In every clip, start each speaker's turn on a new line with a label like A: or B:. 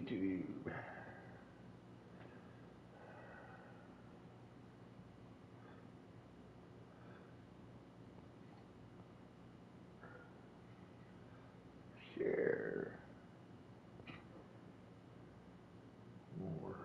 A: YouTube. Share. More.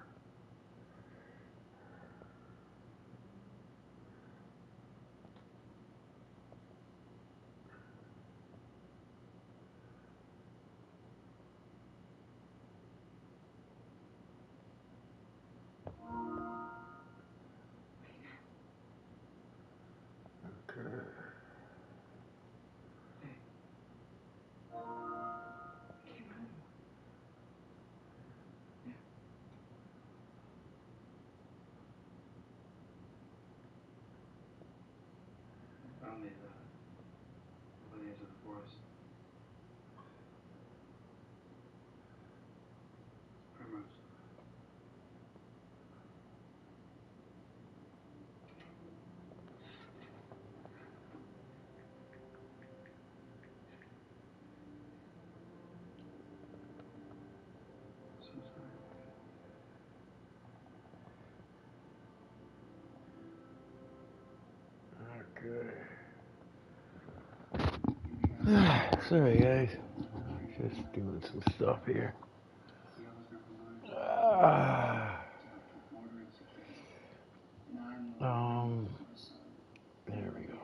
A: Okay.
B: Found the edge of the forest. Primrose. So
A: Okay. Sorry guys. Just doing some stuff here. Um, there we go.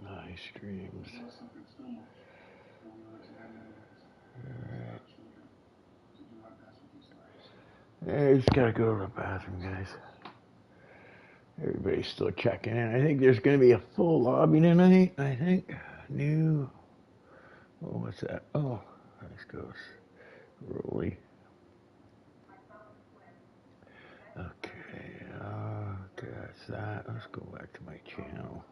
A: Nice dreams. Alright. I just gotta go to the bathroom, guys. Everybody's still checking in. I think there's gonna be a full lobby tonight. I think. New. Oh, what's that? Oh, nice goes. Rolly. Okay, that's that. Let's go back to my channel.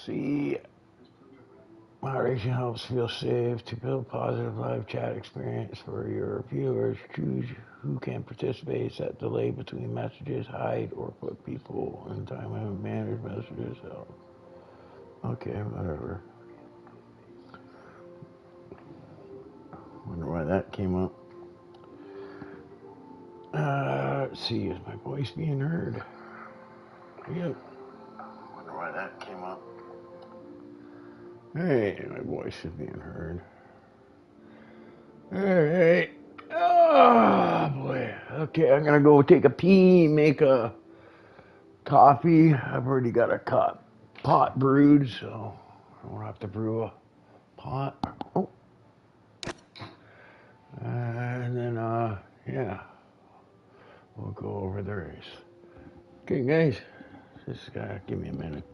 A: See, moderation helps feel safe. To build positive live chat experience for your viewers, choose who can participate, set delay between messages, hide or put people in time limit, manage messages. Okay, whatever. Wonder why that came up. Let's see, is my voice being heard? Yep. Wonder why that came up. Hey, my voice is being heard. Alright. Oh, boy. Okay, I'm gonna go take a pee, make a coffee. I've already got a pot brewed, so I won't have to brew a pot. Oh. And then, yeah, we'll go over the race. Okay, guys, just give me a minute.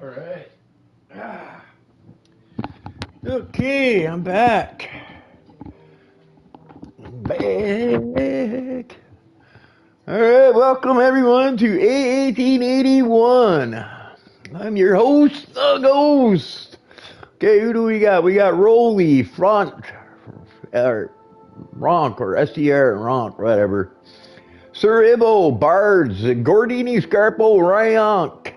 A: All right. Okay, I'm back. Back. All right, welcome everyone to A1881. I'm your host, the Ghost. Okay, who do we got? We got Rolly, Front, or Ronk, or SDR, Ronk, whatever. Sir Ibo, Bards, Gordini, Scarpo, Ryank,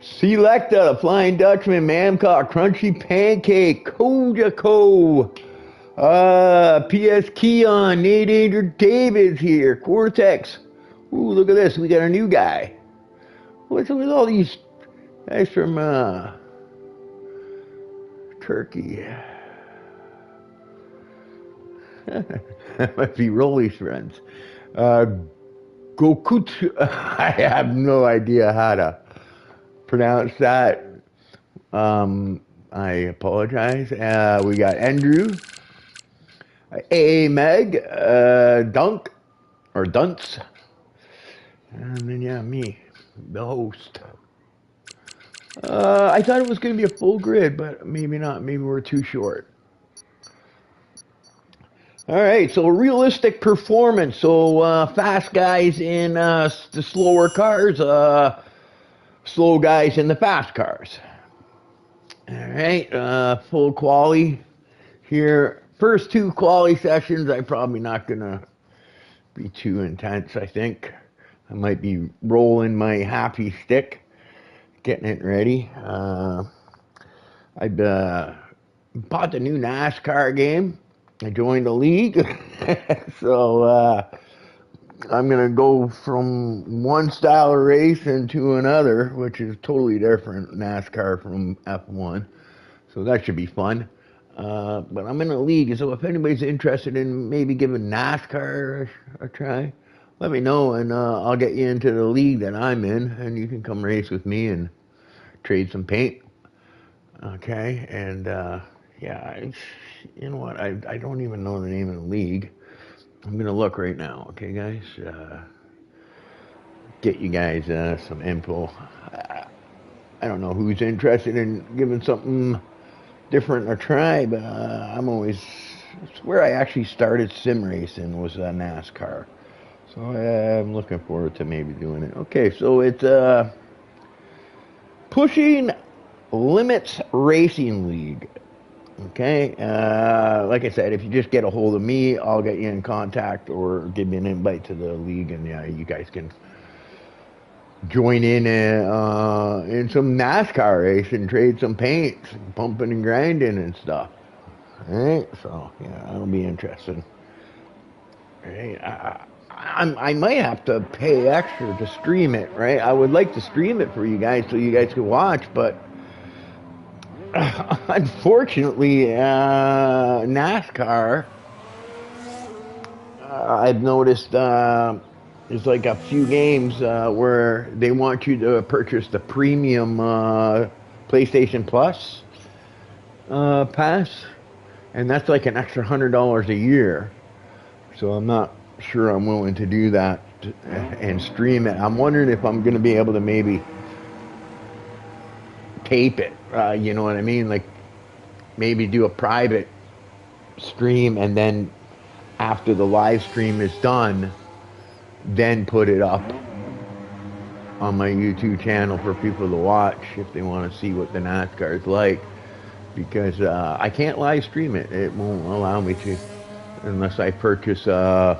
A: Selecta, the Flying Dutchman, Mamcock, Crunchy Pancake, Kojako, PS Keon, Nate Andrew David's here, Cortex. Ooh, look at this, we got a new guy. What's with all these guys from Turkey? That must be Rolly's friends. Gokut, I have no idea how to pronounce that. I apologize. We got Andrew, A. Meg, Dunk, or Dunce, and then yeah, me, the host. I thought it was going to be a full grid, but maybe not. Maybe we're too short. All right, so realistic performance. So fast guys in the slower cars, slow guys in the fast cars. All right, full quali here. First two quali sessions, I'm probably not gonna be too intense. I think I might be rolling my happy stick, getting it ready. I bought the new NASCAR game. I joined the league, so I'm gonna go from one style of race into another, which is totally different NASCAR from F1. So that should be fun. But I'm in a league, so if anybody's interested in maybe giving NASCAR a try, let me know, and I'll get you into the league that I'm in, and you can come race with me and trade some paint. Okay, and yeah, you know what? I don't even know the name of the league. I'm gonna look right now. Okay, guys. Get you guys some info. I don't know who's interested in giving something different a try, but it's where I actually started sim racing was NASCAR. So I'm looking forward to maybe doing it. Okay, so it's Pushing Limits Racing League. Okay, like I said, if you just get a hold of me, I'll get you in contact or give me an invite to the league, and yeah, you guys can join in some NASCAR race and trade some paints, pumping and grinding and stuff. All right, so yeah, that'll be interesting. All right, I might have to pay extra to stream it. Right, I would like to stream it for you guys so you guys can watch, but unfortunately, NASCAR, I've noticed there's like a few games where they want you to purchase the premium PlayStation Plus pass, and that's like an extra $100 a year. So I'm not sure I'm willing to do that and stream it. I'm wondering if I'm going to be able to maybe tape it. You know what I mean? Like maybe do a private stream, and then after the live stream is done, then put it up on my YouTube channel for people to watch if they want to see what the NASCAR is like. Because I can't live stream it. It won't allow me to unless I purchase a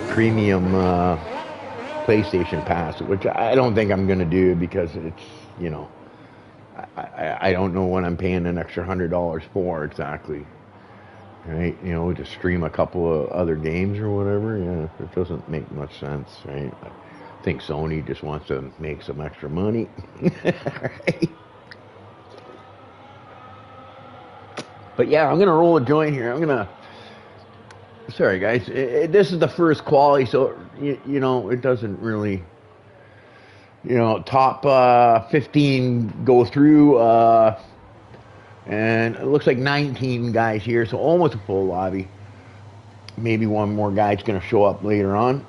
A: premium PlayStation Pass, which I don't think I'm going to do because it's, you know, I don't know what I'm paying an extra $100 for exactly. Right? You know, to stream a couple of other games or whatever, yeah, it doesn't make much sense, right? I think Sony just wants to make some extra money. Right? But yeah, I'm gonna roll a joint here. Sorry guys, this is the first quali, so you know it doesn't really, you know, top 15 go through, and it looks like 19 guys here, so almost a full lobby. Maybe one more guy's gonna show up later on.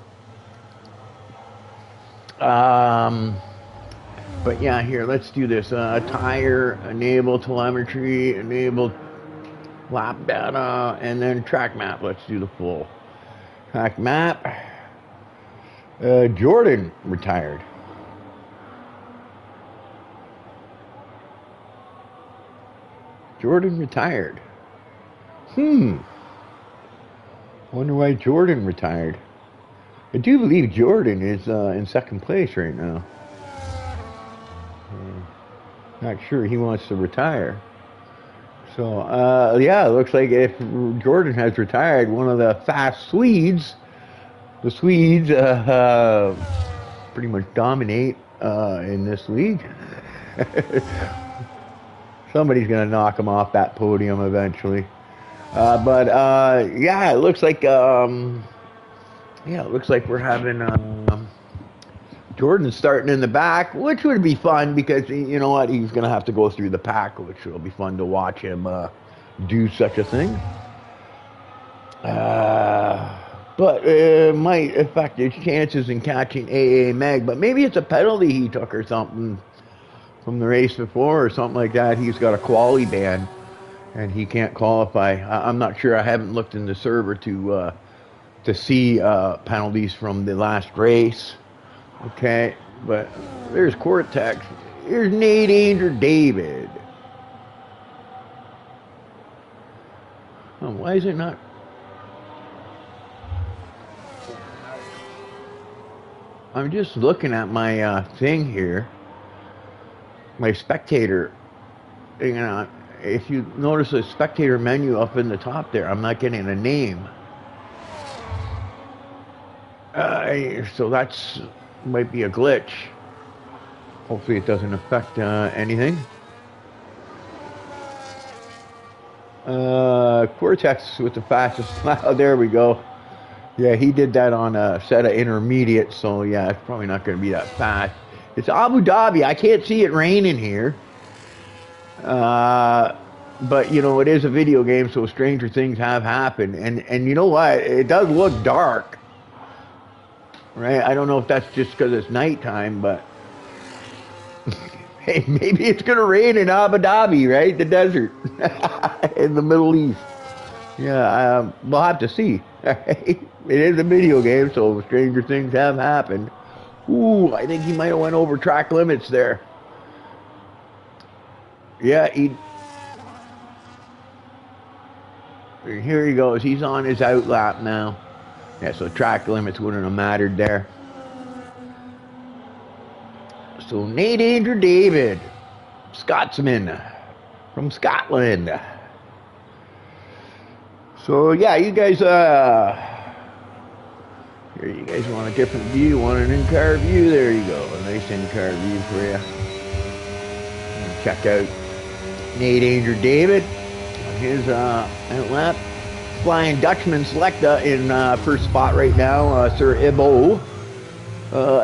A: But yeah, here, let's do this. Tire, enable telemetry, enable lap data, and then track map. Let's do the full track map. Jordan retired. Jordan retired. Wonder why Jordan retired. I do believe Jordan is in second place right now. Not sure he wants to retire. So, yeah, it looks like if Jordan has retired, one of the fast Swedes, the Swedes pretty much dominate in this league. Somebody's going to knock him off that podium eventually. But yeah, it looks like we're having Jordan starting in the back, which would be fun because you know what, he's gonna have to go through the pack, which will be fun to watch him do such a thing. But it might affect his chances in catching AA Meg. But maybe it's a penalty he took or something from the race before or something like that. He's got a quali ban and he can't qualify. I'm not sure. I haven't looked in the server to see penalties from the last race. Okay, but there's Cortex. Here's Nate Anger David. Oh, why is it not? I'm just looking at my thing here. My spectator. You know, if you notice the spectator menu up in the top there, I'm not getting a name. So that's might be a glitch. Hopefully it doesn't affect anything. Cortex with the fastest. Oh, there we go. Yeah, he did that on a set of intermediate, so yeah, it's probably not going to be that fast. It's Abu Dhabi. I can't see it raining here. But, you know, it is a video game, so stranger things have happened. And you know what? It does look dark. Right? I don't know if that's just because it's nighttime, but hey, maybe it's going to rain in Abu Dhabi, right? The desert in the Middle East. Yeah, we'll have to see. It is a video game, so stranger things have happened. Ooh, I think he might have went over track limits there. Yeah, here he goes. He's on his out lap now. Yeah, so track limits wouldn't have mattered there. So Nate Anger David, Scotsman from Scotland. So yeah, you guys here you guys want a different view, want an in-car view, there you go. A nice in-car view for you. Check out Nate Anger David on his out lap. Flying Dutchman Selecta in first spot right now. Sir Ibo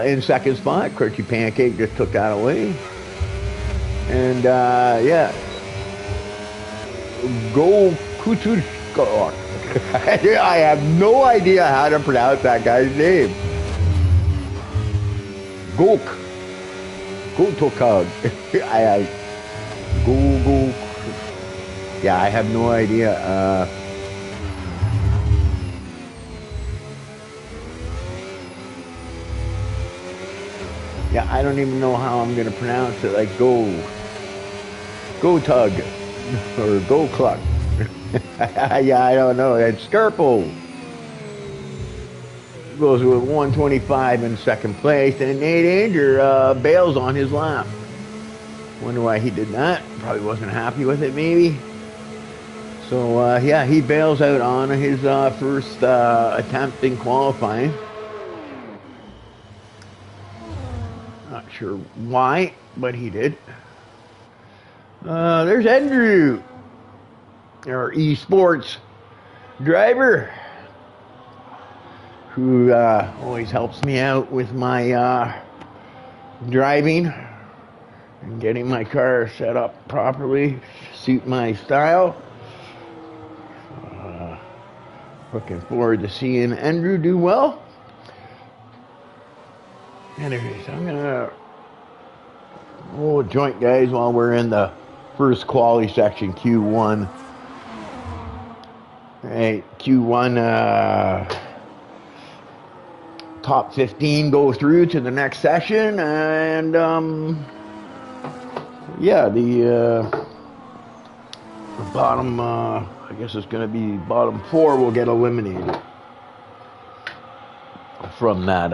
A: in second spot. Crunchy Pancake just took that away. And yeah, Go Kutushko. I have no idea how to pronounce that guy's name. Gok. Gotokag. Go. Yeah, I have no idea. Yeah, I don't even know how I'm gonna pronounce it. Like go tug or go cluck. Yeah, I don't know. It's Skirple goes with 125 in second place, and Nate Anger bails on his lap. Wonder why he did that. Probably wasn't happy with it, maybe. So yeah, he bails out on his first attempt in qualifying. Not sure why, but he did. There's Andrew, our esports driver, who always helps me out with my driving and getting my car set up properly, suit my style. Looking forward to seeing Andrew do well. Anyways, I'm gonna Oh, joint guys, while we're in the first quality section, Q1. Alright, Q1, top 15 go through to the next session, and yeah, the bottom, I guess it's going to be bottom 4 will get eliminated from that.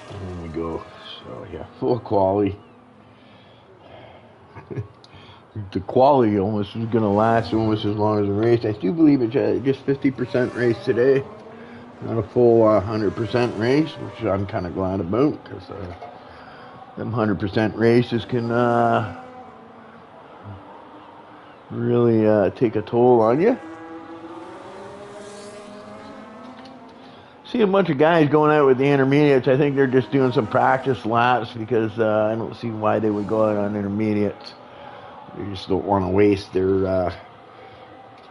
A: There we go. So yeah, full quality. The quality almost is going to last almost as long as the race. I do believe it's just 50% race today, not a full 100% race, which I'm kind of glad about, because them 100% races can really take a toll on you. See a bunch of guys going out with the intermediates. I think they're just doing some practice laps, because I don't see why they would go out on intermediates. They just don't want to waste their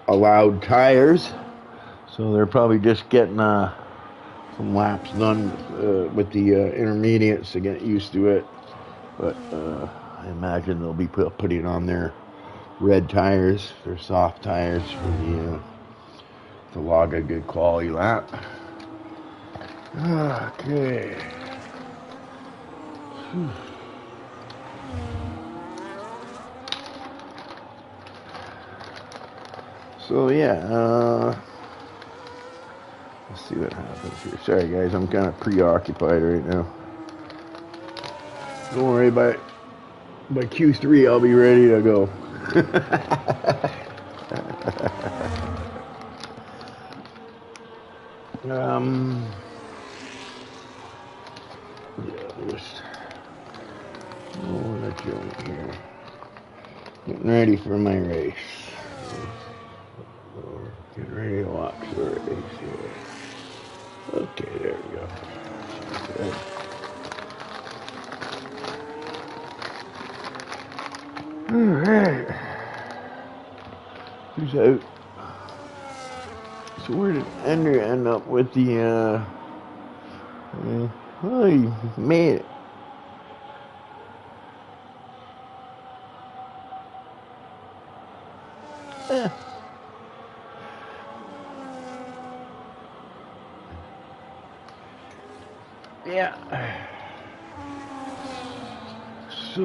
A: allowed tires. So they're probably just getting some laps done with the intermediates to get used to it. But I imagine they'll be putting on their red tires, their soft tires, for to log a good quality lap. Okay. Whew. So yeah, let's see what happens here. Sorry guys, I'm kind of preoccupied right now. Don't worry, by Q3 I'll be ready to go. Yeah, just a joint here. Getting ready for my race. Getting ready to watch the race here. Okay, there we go. Okay. Alright. Who's out? So where did Ender end up with the oh, he made it. Yeah. So,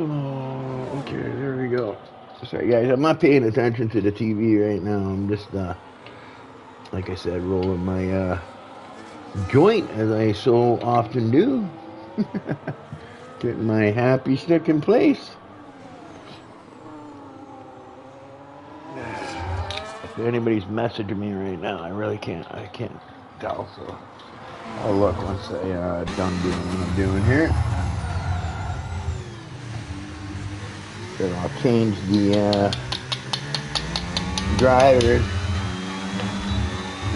A: okay, there we go. Sorry guys, I'm not paying attention to the TV right now. I'm just, like I said, rolling my joint, as I so often do. Getting my happy stick in place. If anybody's messaging me right now, I can't tell, so I'll look once I done doing what I'm doing here. Then I'll change the driver.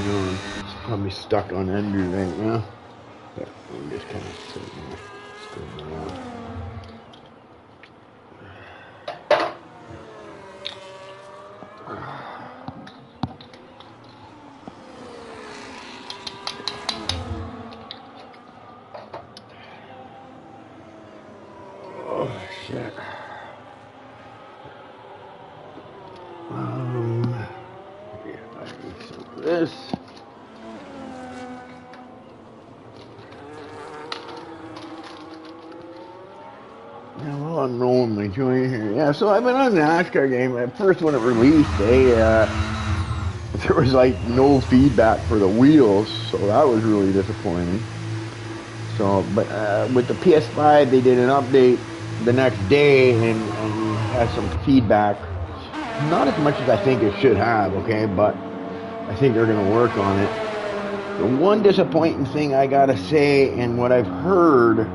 A: It's probably stuck on Ender right now. But I'm just kind of sitting there, screwing around. Oh shit. Yeah, I need some of this. Now, while I'm rolling my joint here, yeah, so I've been on the NASCAR game. At first, when it released, there was like no feedback for the wheels, so that was really disappointing. So, but with the PS5, they did an update the next day and had some feedback. Not as much as I think it should have, okay, but I think they're going to work on it. The one disappointing thing I got to say, and what I've heard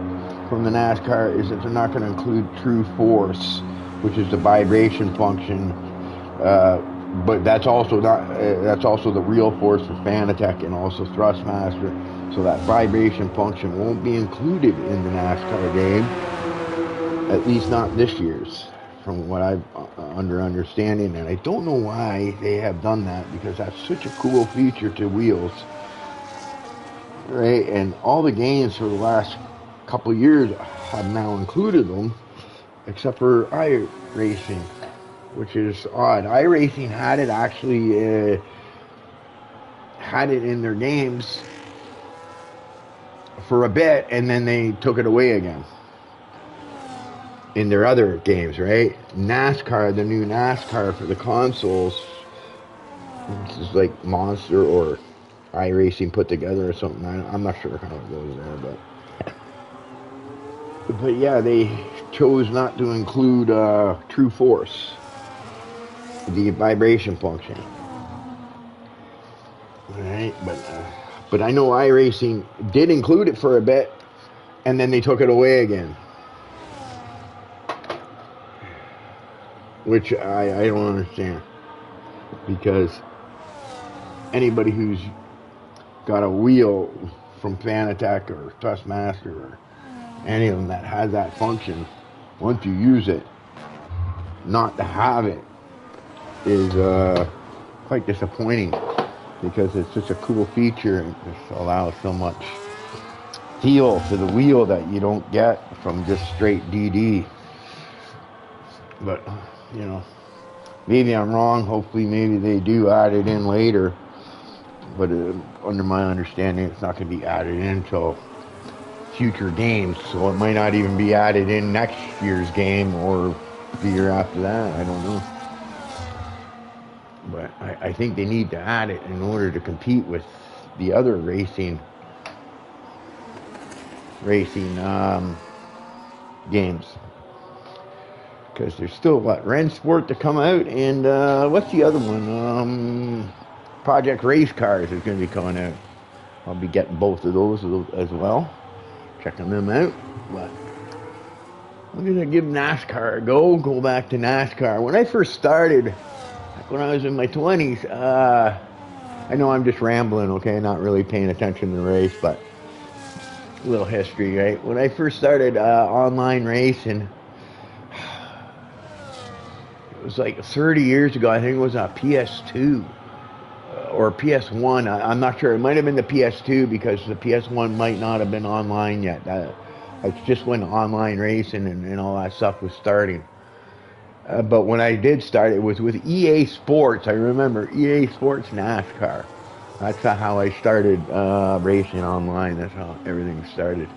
A: from the NASCAR, is that they're not going to include True Force, which is the vibration function, but that's also the real force for Fanatec and also Thrustmaster, so that vibration function won't be included in the NASCAR game, at least not this year's, from what I've understanding, and I don't know why they have done that, because that's such a cool feature to wheels, right? And all the games for the last couple years have now included them, except for iRacing, which is odd. iRacing had it actually had it in their games for a bit, and then they took it away again in their other games, right? NASCAR, the new NASCAR for the consoles, this is like Monster or iRacing put together or something. I'm not sure how it goes there, but yeah, they chose not to include True Force, the vibration function. Right, but I know iRacing did include it for a bit, and then they took it away again, which I don't understand, because anybody who's got a wheel from Fanatec or Trustmaster or any of them that has that function, once you use it, not to have it is quite disappointing, because it's such a cool feature and just allows so much feel to the wheel that you don't get from just straight DD. But, you know, maybe I'm wrong. Hopefully maybe they do add it in later. But under my understanding, it's not going to be added in until future games. So it might not even be added in next year's game or the year after that. I don't know. But I think they need to add it in order to compete with the other racing games. Because there's still, Rennsport to come out, and what's the other one? Project Race Cars is going to be coming out. I'll be getting both of those as well, checking them out. But I'm going to give NASCAR a go back to NASCAR. When I first started, when I was in my 20s, I know I'm just rambling, okay, not really paying attention to the race, but a little history, right? When I first started online racing, it was like 30 years ago. I think it was on PS2 or PS1. I'm not sure. It might have been the PS2, because the PS1 might not have been online yet. It's just when online racing and all that stuff was starting. But when I did start, it was with EA Sports. I remember EA Sports NASCAR. That's how I started racing online. That's how everything started.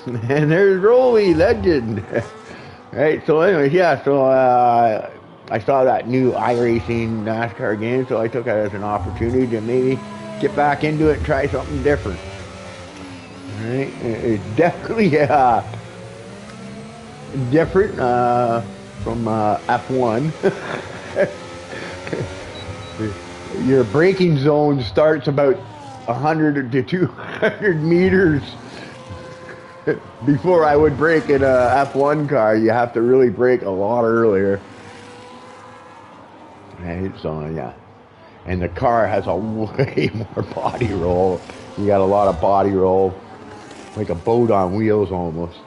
A: And there's Rolly, legend. Right, so anyways, yeah, so I saw that new iRacing NASCAR game, so I took it as an opportunity to maybe get back into it and try something different. All right, it's definitely different from F1. Your braking zone starts about 100 to 200 meters before I would brake in a F1 car. You have to really brake a lot earlier. Right, so yeah. And the car has a way more body roll. You got a lot of body roll, like a boat on wheels almost.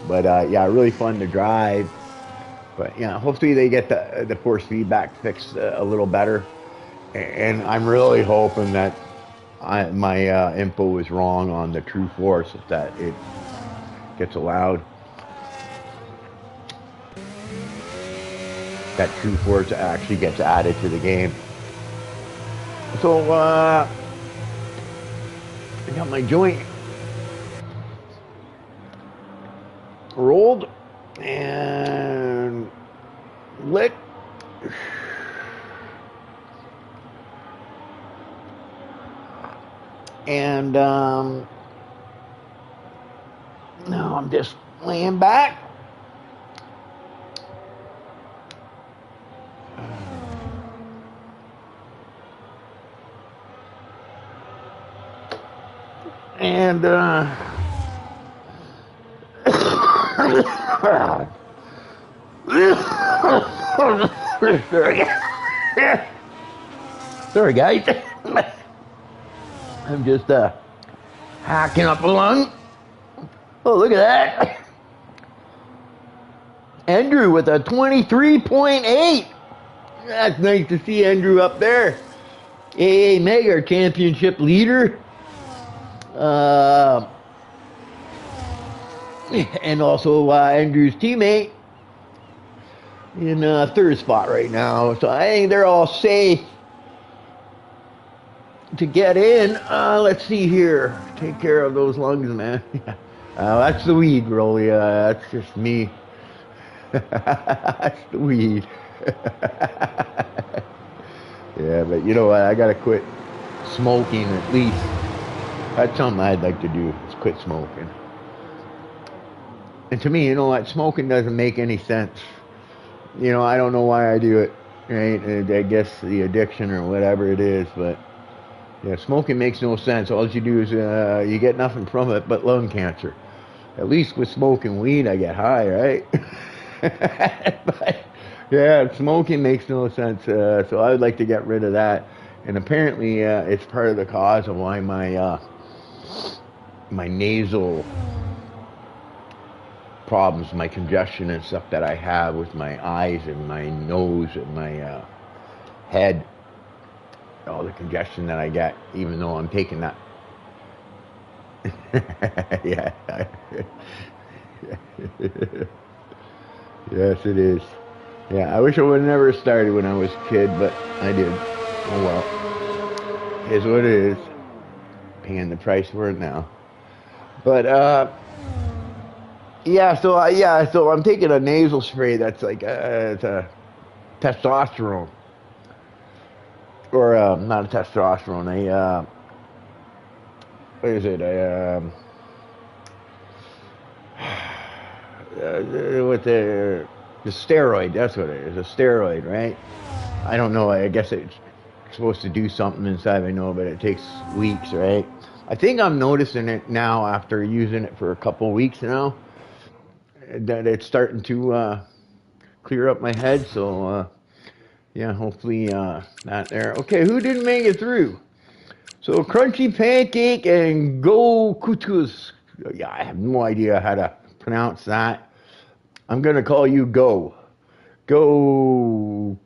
A: But yeah, really fun to drive. But yeah, hopefully they get the force feedback fixed a little better. And I'm really hoping that my info is wrong on the True Force, that it gets allowed. That True Force actually gets added to the game. So I got my joint rolled and lit. And now I'm just laying back. And sorry guys. I'm just hacking up a lung. Oh, look at that. Andrew with a 23.8. That's nice to see Andrew up there. AA Mega Championship leader. and also Andrew's teammate in third spot right now. So I think they're all safe to get in. Let's see here. Take care of those lungs, man. That's the weed, Rolly. That's just me. That's the weed. Yeah, but you know what? I gotta quit smoking at least. That's something I'd like to do, is quit smoking. And to me, you know what? Smoking doesn't make any sense. You know, I don't know why I do it, right? And I guess the addiction or whatever it is, but yeah, smoking makes no sense. All you do is you get nothing from it but lung cancer. At least with smoking weed, I get high, right? But yeah, smoking makes no sense. So I would like to get rid of that. And apparently, it's part of the cause of why my my nasal problems, my congestion and stuff that I have with my eyes and my nose and my head, all the congestion that I get, even though I'm taking that. Yeah. Yes, it is. Yeah, I wish I would have never started when I was a kid, but I did. Oh well. Here's what it is. Paying the price for it now. But so I'm taking a nasal spray that's like it's a testosterone, or not a testosterone. What is it? With the steroid. That's what it is. A steroid, right? I don't know. I guess it's supposed to do something inside. I know, but it takes weeks, right? I think I'm noticing it now after using it for a couple of weeks now, that it's starting to clear up my head. So yeah, hopefully not there. Okay, who didn't make it through? So Crunchy Pancake and Go Kutus. Yeah, I have no idea how to pronounce that. I'm gonna call you Go. Go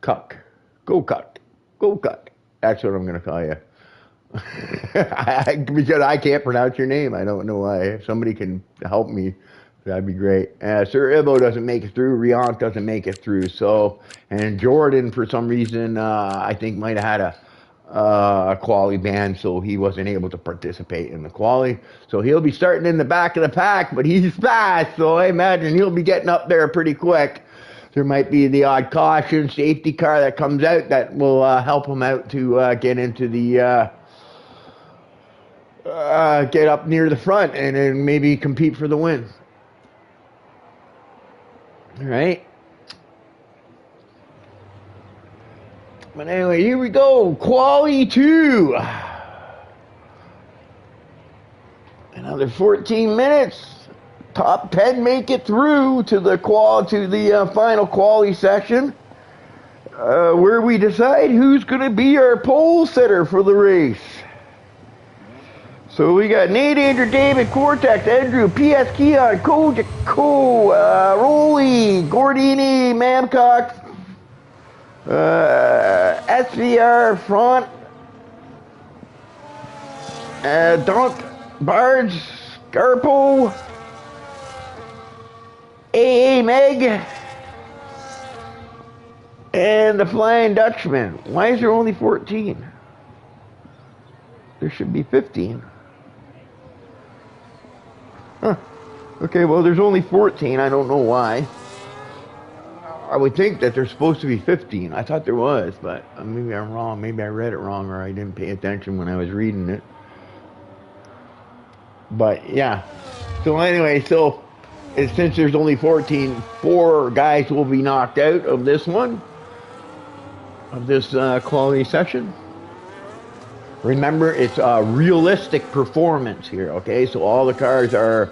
A: Cuck. Go Cut. Go Cut. That's what I'm gonna call you. Because I can't pronounce your name. I don't know why. If somebody can help me, that'd be great. Sir Ibo doesn't make it through. Riant doesn't make it through. So, and Jordan, for some reason, I think might have had a quali ban, so he wasn't able to participate in the quali. So he'll be starting in the back of the pack, but he's fast, so I imagine he'll be getting up there pretty quick. There might be the odd caution safety car that comes out that will help him out to get into the get up near the front and then maybe compete for the win. All right. But anyway, here we go. Quali 2. Another 14 minutes. Top 10 make it through to the final quali session, where we decide who's going to be our pole sitter for the race. So we got Nate, Andrew, David, Cortex, Andrew, PS Keon, Kojak, Rolly, Gordini, Mamcock, SVR, Front, Donk, Barge, Scarpo, AA Meg, and the Flying Dutchman. Why is there only 14? There should be 15. Huh. Okay, well, there's only 14. I don't know why. I would think that there's supposed to be 15. I thought there was, but maybe I'm wrong. Maybe I read it wrong, or I didn't pay attention when I was reading it. But yeah. So anyway, since there's only 14, 4 guys will be knocked out of this one, of this quality session. Remember, it's a realistic performance here, okay? So all the cars are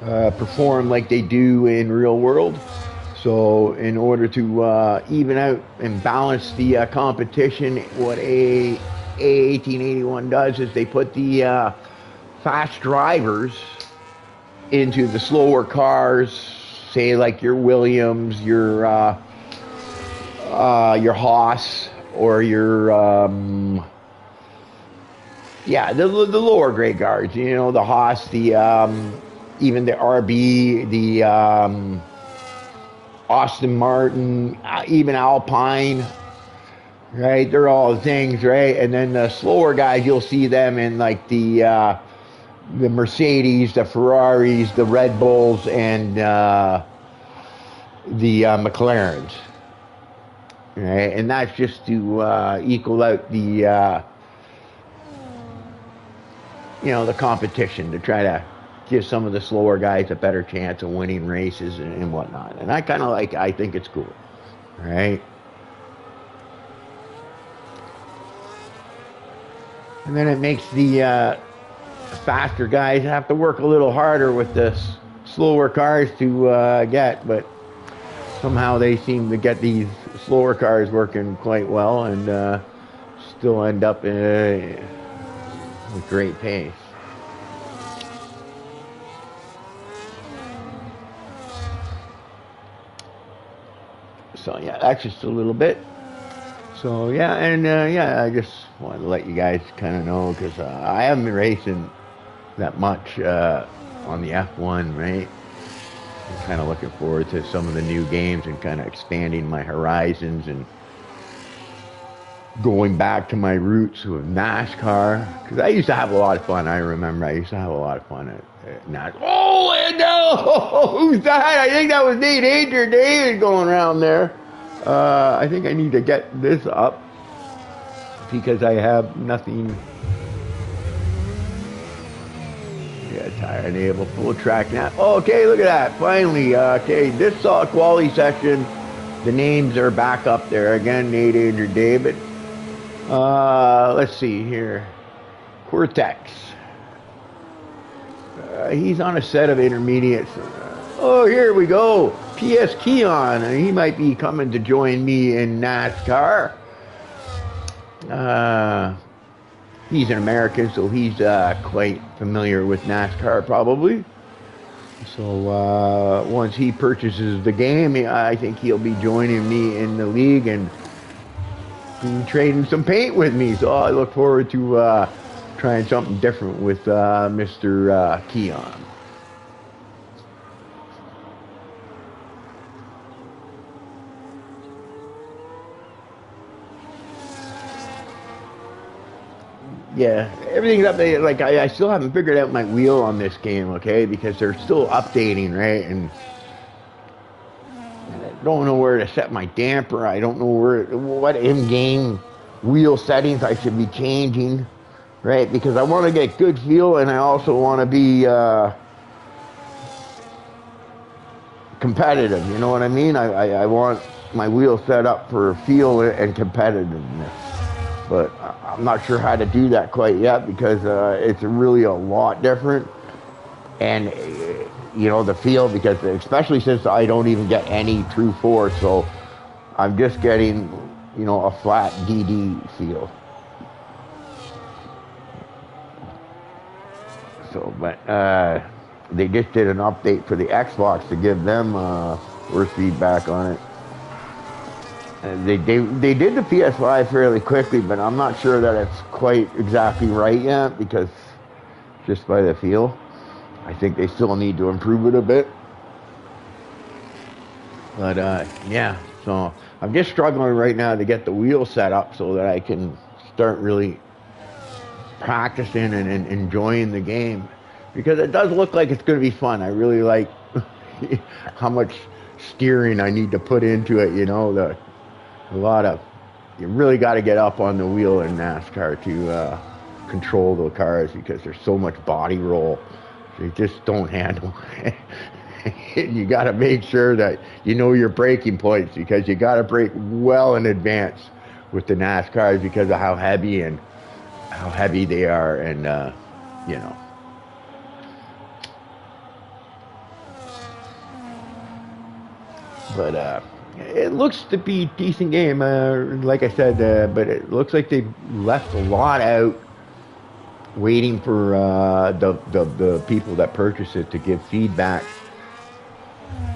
A: performed like they do in real world. So in order to even out and balance the competition, what A1881 does is they put the fast drivers into the slower cars, say like your Williams, your Haas, or your the lower grade cars. You know, the Haas, the
C: even the RB, the Austin Martin, even Alpine, right? They're all things, right? And then the slower guys, you'll see them in like the Mercedes, the Ferraris, the Red Bulls, and the McLarens, right? And that's just to equal out the the competition, to try to give some of the slower guys a better chance of winning races and whatnot. And I kind of I think it's cool, right? And then it makes the faster guys have to work a little harder with the slower cars to get, but somehow they seem to get these slower cars working quite well and still end up with great pace. So yeah, that's just a little bit. So yeah, and I just wanted to let you guys kind of know, because I haven't been racing that much on the F1, right? I'm kind of looking forward to some of the new games and kind of expanding my horizons and going back to my roots with NASCAR, because I used to have a lot of fun. I remember I used to have a lot of fun at NASCAR. Oh, and no! Who's that? I think that was A1881 going around there. I think I need to get this up because I have nothing. Yeah, tire enable, full track now. Okay, look at that. Finally, okay, this quality section, the names are back up there again. Nate, Andrew, David. Let's see here. Cortex. He's on a set of intermediates. Oh, here we go. PS Keon. He might be coming to join me in NASCAR. He's an American, so he's quite familiar with NASCAR, probably. So once he purchases the game, I think he'll be joining me in the league and trading some paint with me. So I look forward to trying something different with Mr. Keon. Yeah, everything's up there. Like I still haven't figured out my wheel on this game, okay? Because they're still updating, right? And I don't know where to set my damper. I don't know what in-game wheel settings I should be changing, right? Because I want to get good feel, and I also want to be competitive. You know what I mean? I want my wheel set up for feel and competitiveness. But I'm not sure how to do that quite yet, because it's really a lot different. And, the feel, because especially since I don't even get any true force, so I'm just getting, a flat DD feel. So, but they just did an update for the Xbox to give them worse feedback on it. They did the PS5 fairly quickly, but I'm not sure that it's quite exactly right yet, because just by the feel, I think they still need to improve it a bit. But yeah, so I'm just struggling right now to get the wheel set up so that I can start really practicing and enjoying the game, because it does look like it's going to be fun. I really like how much steering I need to put into it, you really got to get up on the wheel in NASCAR to control the cars, because there's so much body roll. They just don't handle it. You got to make sure that you know your braking points, because you got to brake well in advance with the NASCARs because of how heavy they are, and But it looks to be a decent game, like I said, but it looks like they've left a lot out, waiting for the people that purchase it to give feedback.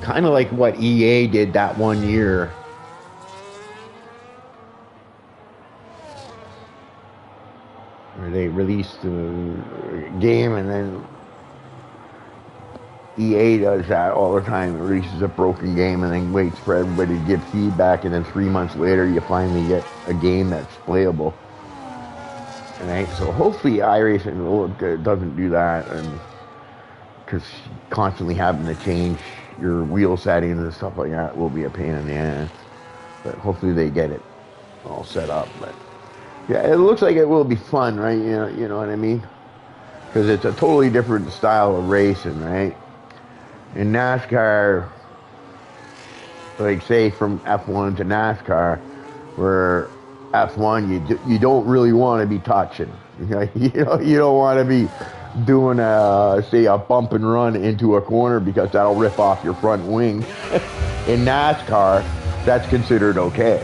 C: Kind of like what EA did that one year. Where they released the game and then EA does that all the time. It releases a broken game and then waits for everybody to give feedback, and then 3 months later you finally get a game that's playable. Right? So hopefully iRacing doesn't do that, and because constantly having to change your wheel settings and stuff like that will be a pain in the ass. But hopefully they get it all set up. But yeah, it looks like it will be fun, right? You know what I mean? Because it's a totally different style of racing, right? In NASCAR, like say from F1 to NASCAR, where F1 you don't really want to be touching. You don't want to be doing say a bump and run into a corner because that'll rip off your front wing. In NASCAR, that's considered okay.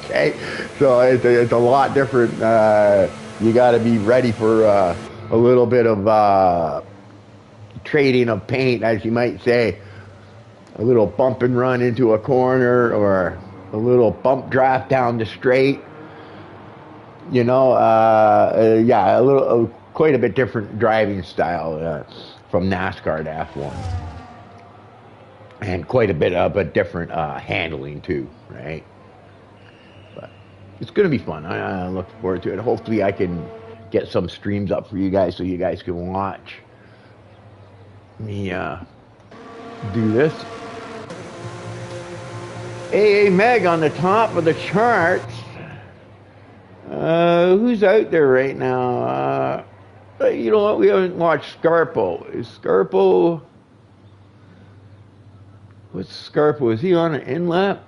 C: Okay, so it's a lot different. You got to be ready for a little bit of trading of paint, as you might say. A little bump and run into a corner, or a little bump draft down the straight. Yeah, quite a bit different driving style from NASCAR to F1, and quite a bit of a different handling too, right? But it's going to be fun. I look forward to it. Hopefully, I can get some streams up for you guys so you guys can watch me do this. AA Meg on the top of the charts. Who's out there right now? You know what? We haven't watched Scarpo. Is Scarpo... What's Scarpo? Is he on an in-lap?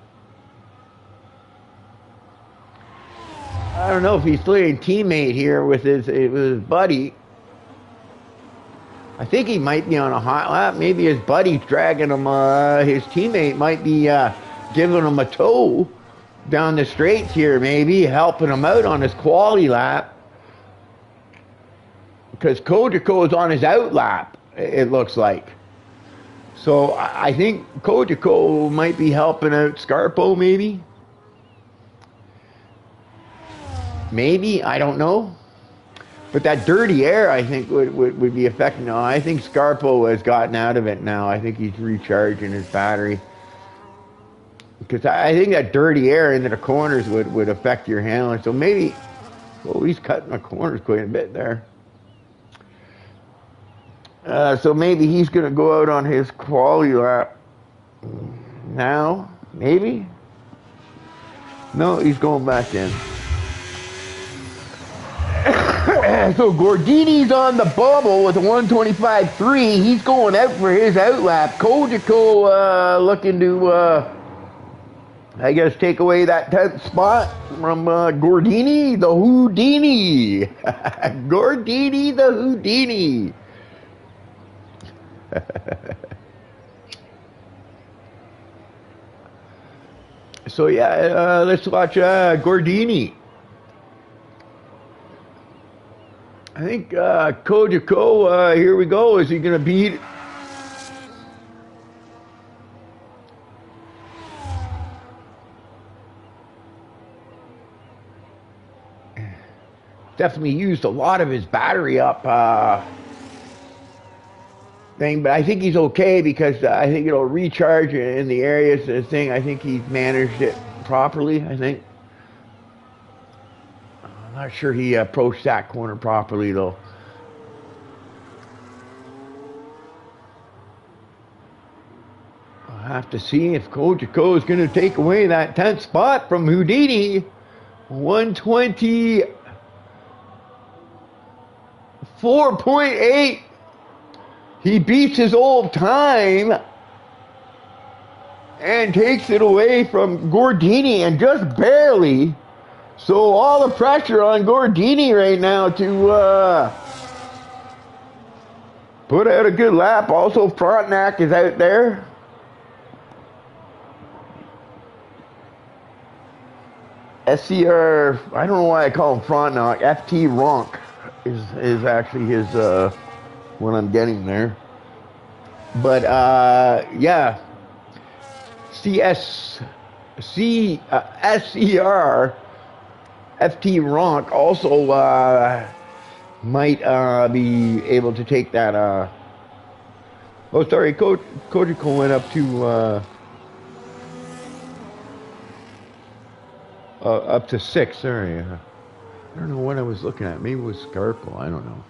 C: I don't know if he's playing teammate here with his buddy. I think he might be on a hot lap. Maybe his buddy's dragging him. His teammate might be giving him a tow down the straights here, maybe helping him out on his quali lap. Because Kojako is on his out lap, it looks like. So I think Kojako might be helping out Scarpo, maybe. Maybe, I don't know. But that dirty air, I think, would be affecting. No, I think Scarpo has gotten out of it now. I think he's recharging his battery. Because I think that dirty air into the corners would affect your handling. So maybe, well, he's cutting the corners quite a bit there. So maybe he's going to go out on his quali lap now, maybe? No, he's going back in. So Gordini's on the bubble with a 125.3. He's going out for his outlap. Kojako looking to, I guess, take away that 10th spot from Gordini the Houdini. Gordini the Houdini. So yeah, let's watch Gordini. I think Kojako, here we go. Is he going to beat? Definitely used a lot of his battery up thing, but I think he's okay because I think it'll recharge in the areas of the thing. I think he's managed it properly, I think. I'm not sure he approached that corner properly, though. I'll have to see if Kojako is going to take away that 10th spot from Houdini. 124.8. He beats his old time and takes it away from Gordini, and just barely. So all the pressure on Gordini right now to put out a good lap. Also, Frontenac is out there. SCR, I don't know why I call him Frontenac. FT Ronk is actually his, what I'm getting there. But, yeah. SCR FT Ronk also might be able to take that Oh, sorry, Kojiko went up to 6. Sorry. I don't know what I was looking at. Maybe it was Scarpo. I don't know.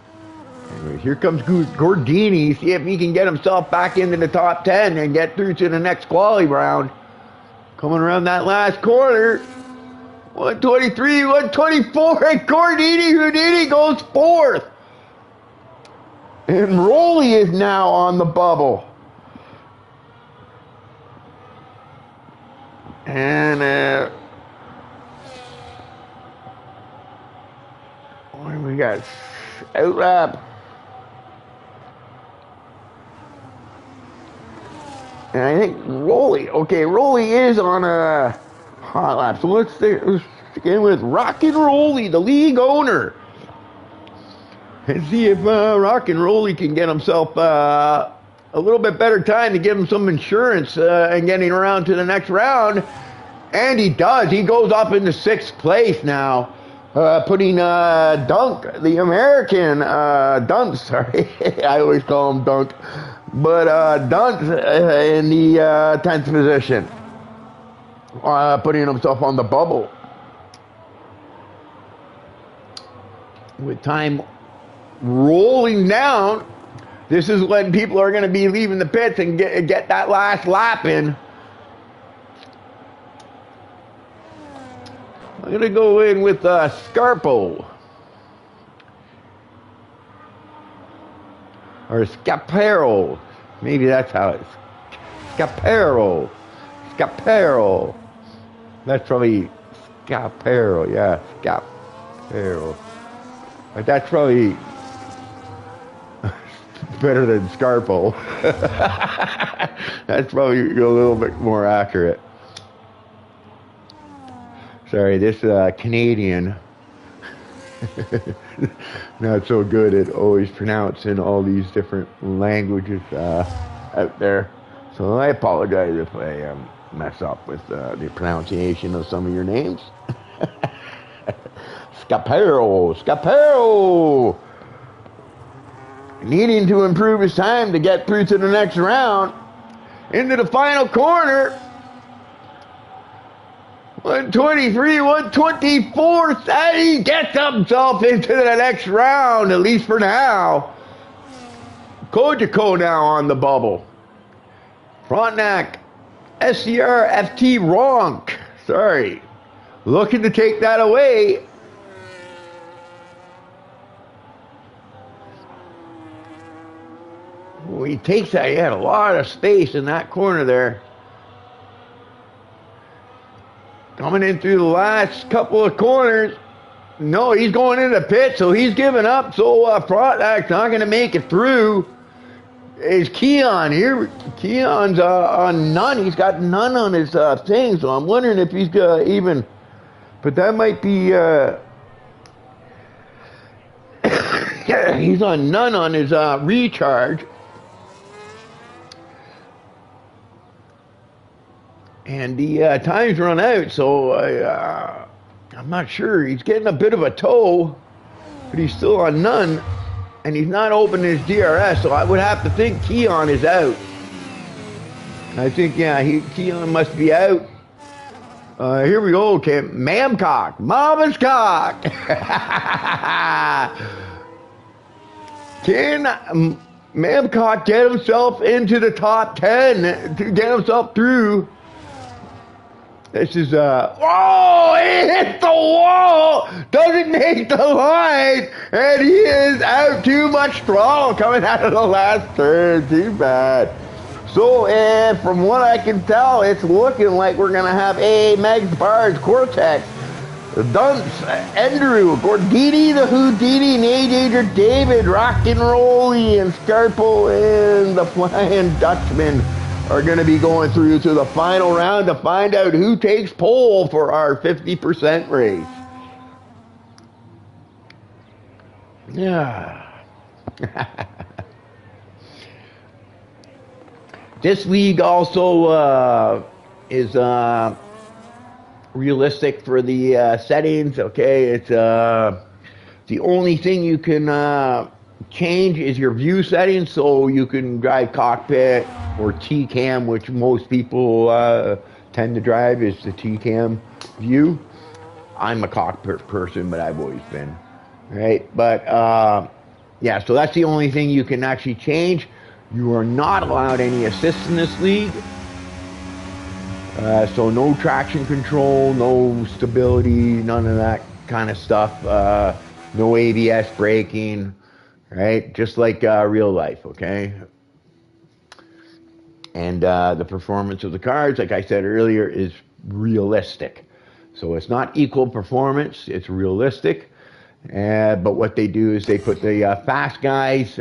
C: Anyway, here comes Gordini. See if he can get himself back into the top 10 and get through to the next quality round. Coming around that last corner. 123, 124, and Gordini Houdini goes 4th. And Rolly is now on the bubble. And we got outlap. And I think Rolly is on a hot lap. So let's begin with Rockin' Rolly, the league owner. And see if Rockin' Rolly can get himself a little bit better time to give him some insurance and getting around to the next round. And he does. He goes up into 6th place now, putting Dunk, the American Dunk, sorry. I always call him Dunk. But Dunk in the 10th position, putting himself on the bubble. With time rolling down, this is when people are going to be leaving the pits and get that last lap in. I'm going to go in with Scarpo. Or Scapero. Maybe that's how it's. Scapero. That's probably Scapero. Yeah, Scapero. But that's probably better than Scarpo. That's probably a little bit more accurate. Sorry, this Canadian, not so good at always pronouncing all these different languages out there. So I apologize if I mess up with the pronunciation of some of your names. Scapero. Needing to improve his time to get through to the next round. Into the final corner. 123, 124, and he gets himself into the next round, at least for now. Kojiko now on the bubble. Frontenac, SCR, FT, Ronk. Sorry. Looking to take that away. Well, he takes that. He had a lot of space in that corner there. Coming in through the last couple of corners. No, he's going into the pit, so he's giving up. So Frontenac's not going to make it through. Is Keon here? Keon's on none. He's got none on his thing, so I'm wondering if he's even. But that might be. He's on none on his recharge. And the time's run out, so I'm not sure. He's getting a bit of a tow, but he's still on none, and he's not opening his DRS, so I would have to think Keon is out. I think, yeah, Keon must be out. Here we go, okay. Mamcock, Mama's cock. Can Mamcock get himself into the top 10 to get himself through? This is, oh, he hit the wall, doesn't make the line, and he is out. Too much throttle coming out of the last turn, too bad. So, from what I can tell, it's looking like we're going to have a Megs Bars Cortex, Dunce, Andrew, Gordini, the Houdini, Nadager, David, Rockin' Rolly, and Scarpo, and the Flying Dutchman are going to be going through to the final round to find out who takes pole for our 50% race. Yeah. This league also is realistic for the settings. Okay, it's the only thing you can change is your view settings, so you can drive cockpit or T-cam, which most people tend to drive is the T-cam view. I'm a cockpit person, but I've always been, right? But yeah, so that's the only thing you can actually change. You are not allowed any assist in this league. So no traction control, no stability, none of that kind of stuff. No ABS braking, right? Just like real life, okay? And the performance of the cars, like I said earlier, is realistic. So it's not equal performance, it's realistic. But what they do is they put the fast guys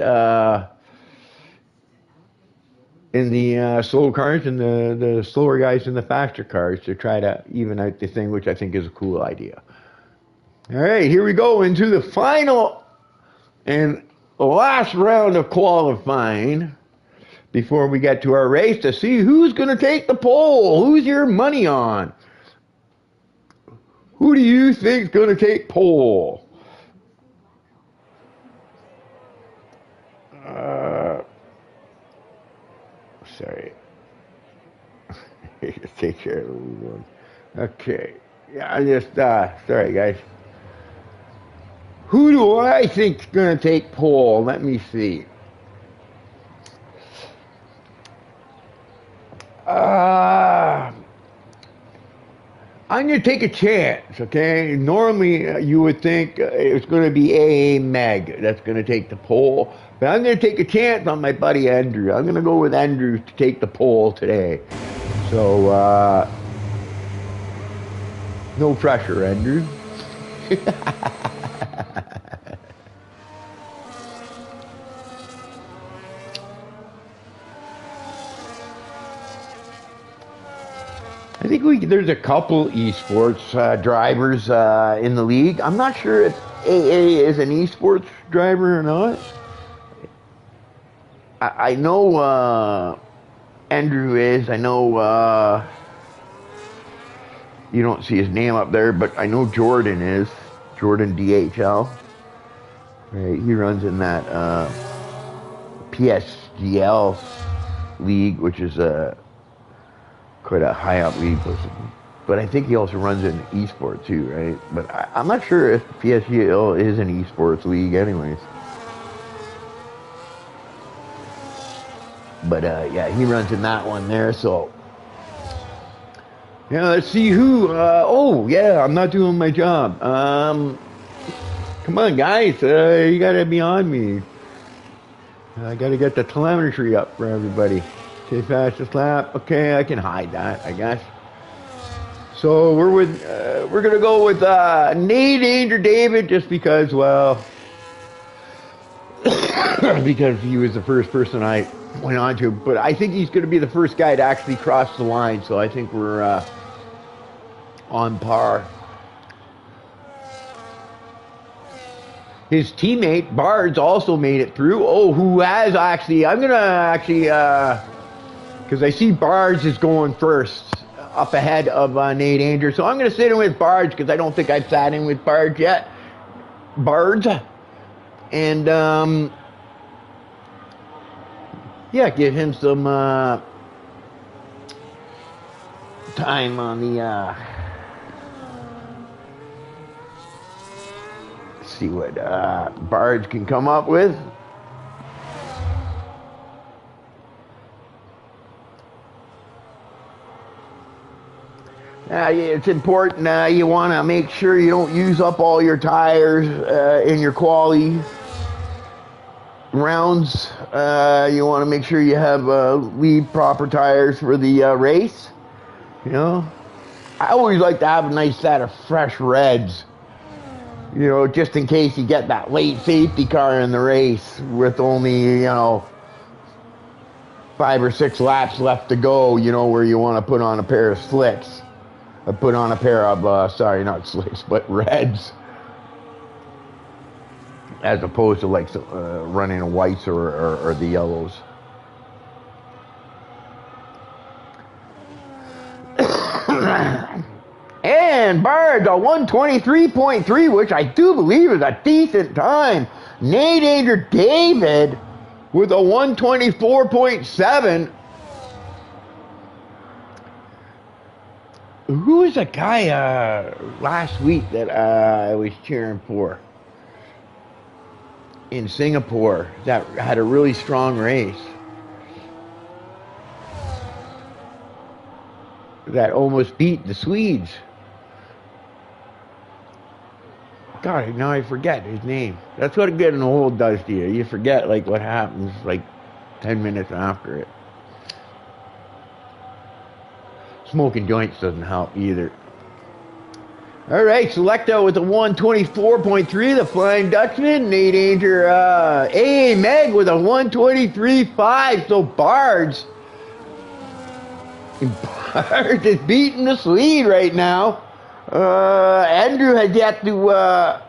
C: in the slow cars and the slower guys in the faster cars to try to even out the thing, which I think is a cool idea. All right, here we go into the final and last round of qualifying before we get to our race to see who's going to take the pole. Who's your money on? Who do you think is going to take pole? Sorry. Take care of the one. Okay. Yeah, I just, sorry guys. Who do I think is going to take pole? Let me see. I'm going to take a chance, okay? Normally, you would think it's going to be A.A. Meg that's going to take the pole. But I'm going to take a chance on my buddy Andrew. I'm going to go with Andrew to take the pole today. So, no pressure, Andrew. I think there's a couple esports drivers in the league. I'm not sure if AA is an esports driver or not. I know Andrew is. I know you don't see his name up there, but I know Jordan is. Jordan DHL. Right, he runs in that PSGL league, which is quite a high up league. But I think he also runs in esports too, right? But I'm not sure if PSGL is an esports league anyways. But yeah, he runs in that one there, so. Yeah, let's see who, oh yeah, I'm not doing my job. Come on guys, you gotta be on me. I gotta get the telemetry up for everybody. Okay, fastest lap. Okay, I can hide that, I guess. So we're gonna go with Nate Danger David, just because, well, because he was the first person I went on to. But I think he's gonna be the first guy to actually cross the line. So I think we're on par. His teammate Bards also made it through. Oh, who has actually? I'm gonna actually. Because I see Bards is going first, up ahead of Nate Anger. So I'm going to sit in with Bards, because I don't think I've sat in with Bards yet. Bards. And, yeah, give him some time on the, see what Bards can come up with. It's important, you want to make sure you don't use up all your tires in your quali rounds. You want to make sure you have leave proper tires for the race. You know, I always like to have a nice set of fresh reds, you know, just in case you get that late safety car in the race with only, you know, 5 or 6 laps left to go, you know, where you want to put on a pair of slicks. Put on a pair of, sorry, not slicks, but reds. As opposed to like running a whites or the yellows. And Bards a 123.3, which I do believe is a decent time. Nate Danger David with a 124.7. Who was the guy last week that I was cheering for in Singapore that had a really strong race? That almost beat the Swedes. God, now I forget his name. That's what getting old does to you. You forget like what happens like 10 minutes after it. Smoking joints doesn't help either. All right, Selecta with a 124.3, the Flying Dutchman. Nate Danger, AA Meg with a 123.5. So Bards is beating the Swede right now. Andrew has yet to.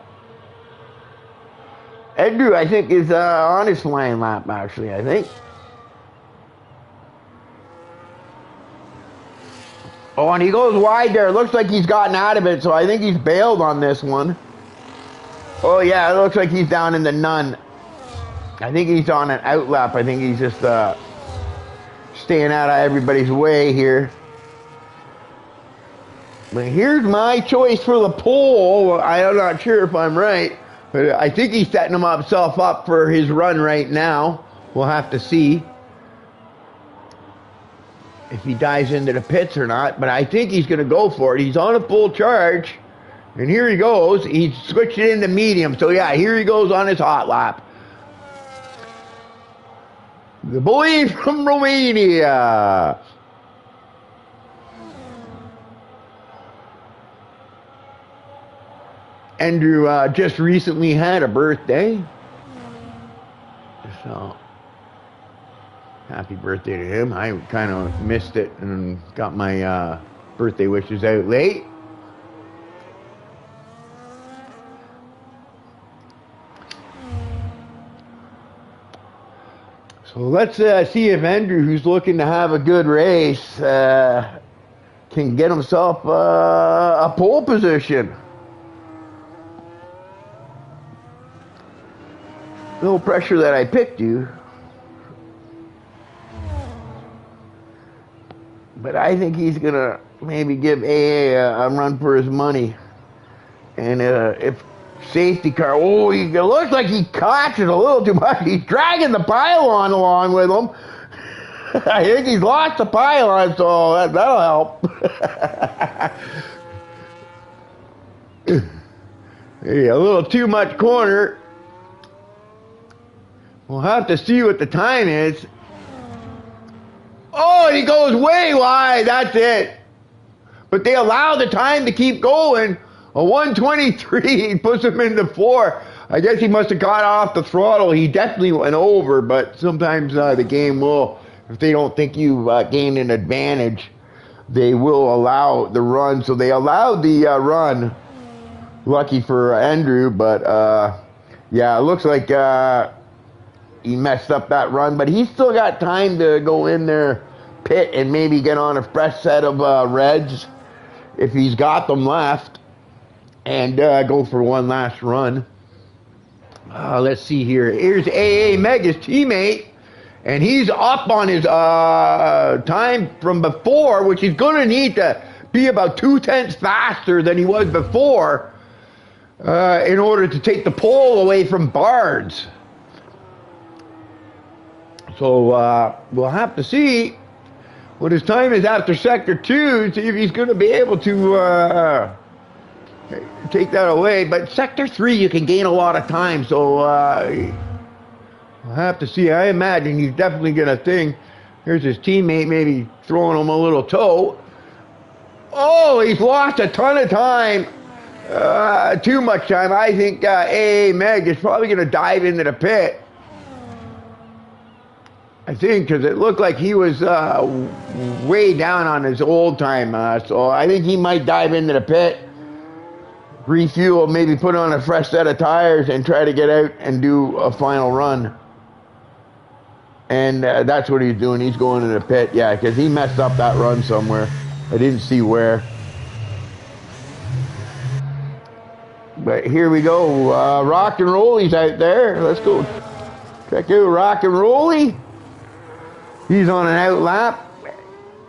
C: Andrew, I think, is on his flying lap, actually, I think. Oh, and he goes wide there. It looks like he's gotten out of it, so I think he's bailed on this one. Oh, yeah, it looks like he's down in the none. I think he's on an out lap. I think he's just staying out of everybody's way here. But here's my choice for the pole. I'm not sure if I'm right, but I think he's setting himself up for his run right now. We'll have to see if he dives into the pits or not, but I think he's going to go for it. He's on a full charge, and here he goes. He switched it into medium, so yeah, here he goes on his hot lap. The boy from Romania. Andrew just recently had a birthday, so happy birthday to him. I kind of missed it and got my birthday wishes out late. So let's see if Andrew, who's looking to have a good race, can get himself a pole position. No pressure that I picked you. But I think he's going to maybe give AA a run for his money. And if safety car, oh, it looks like he caught it a little too much. He's dragging the pylon along with him. I think he's lost the pylon, so that'll help. Hey, a little too much corner. We'll have to see what the time is. Oh, he goes way wide. That's it. But they allow the time to keep going. A 123 puts him into 4. I guess he must have got off the throttle. He definitely went over, but sometimes the game will, if they don't think you've gained an advantage, they will allow the run. So they allowed the run. Lucky for Andrew, but yeah, it looks like he messed up that run, but he's still got time to go in there, pit, and maybe get on a fresh set of reds if he's got them left, and go for one last run. Let's see here. Here's AA Meg, his teammate, and he's up on his time from before, which he's going to need to be about 2/10 faster than he was before in order to take the pole away from Bards. So we'll have to see what his time is after Sector 2, see if he's going to be able to take that away. But Sector 3, you can gain a lot of time, so we'll have to see. I imagine he's definitely going to think. Here's his teammate maybe throwing him a little toe. Oh, he's lost a ton of time. Too much time. I think AA Meg is probably going to dive into the pit. I think, because it looked like he was way down on his old time. So I think he might dive into the pit, refuel, maybe put on a fresh set of tires and try to get out and do a final run. And that's what he's doing. He's going to the pit, yeah, because he messed up that run somewhere. I didn't see where. But here we go. Rock and Rolly's out there. Let's go check out Rock and Rolly. He's on an out lap.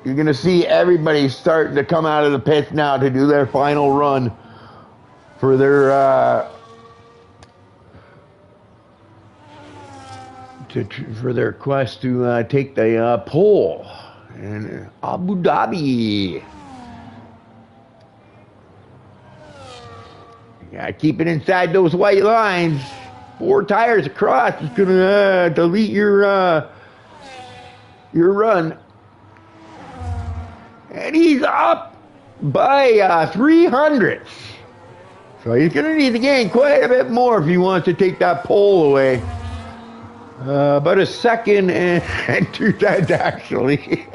C: You're going to see everybody starting to come out of the pits now to do their final run for their quest to take the pole in Abu Dhabi. Yeah, keep it inside those white lines. 4 tires across is gonna delete your run. And he's up by 300. So he's gonna need to gain quite a bit more if he wants to take that pole away. About a second and 2 tenths actually.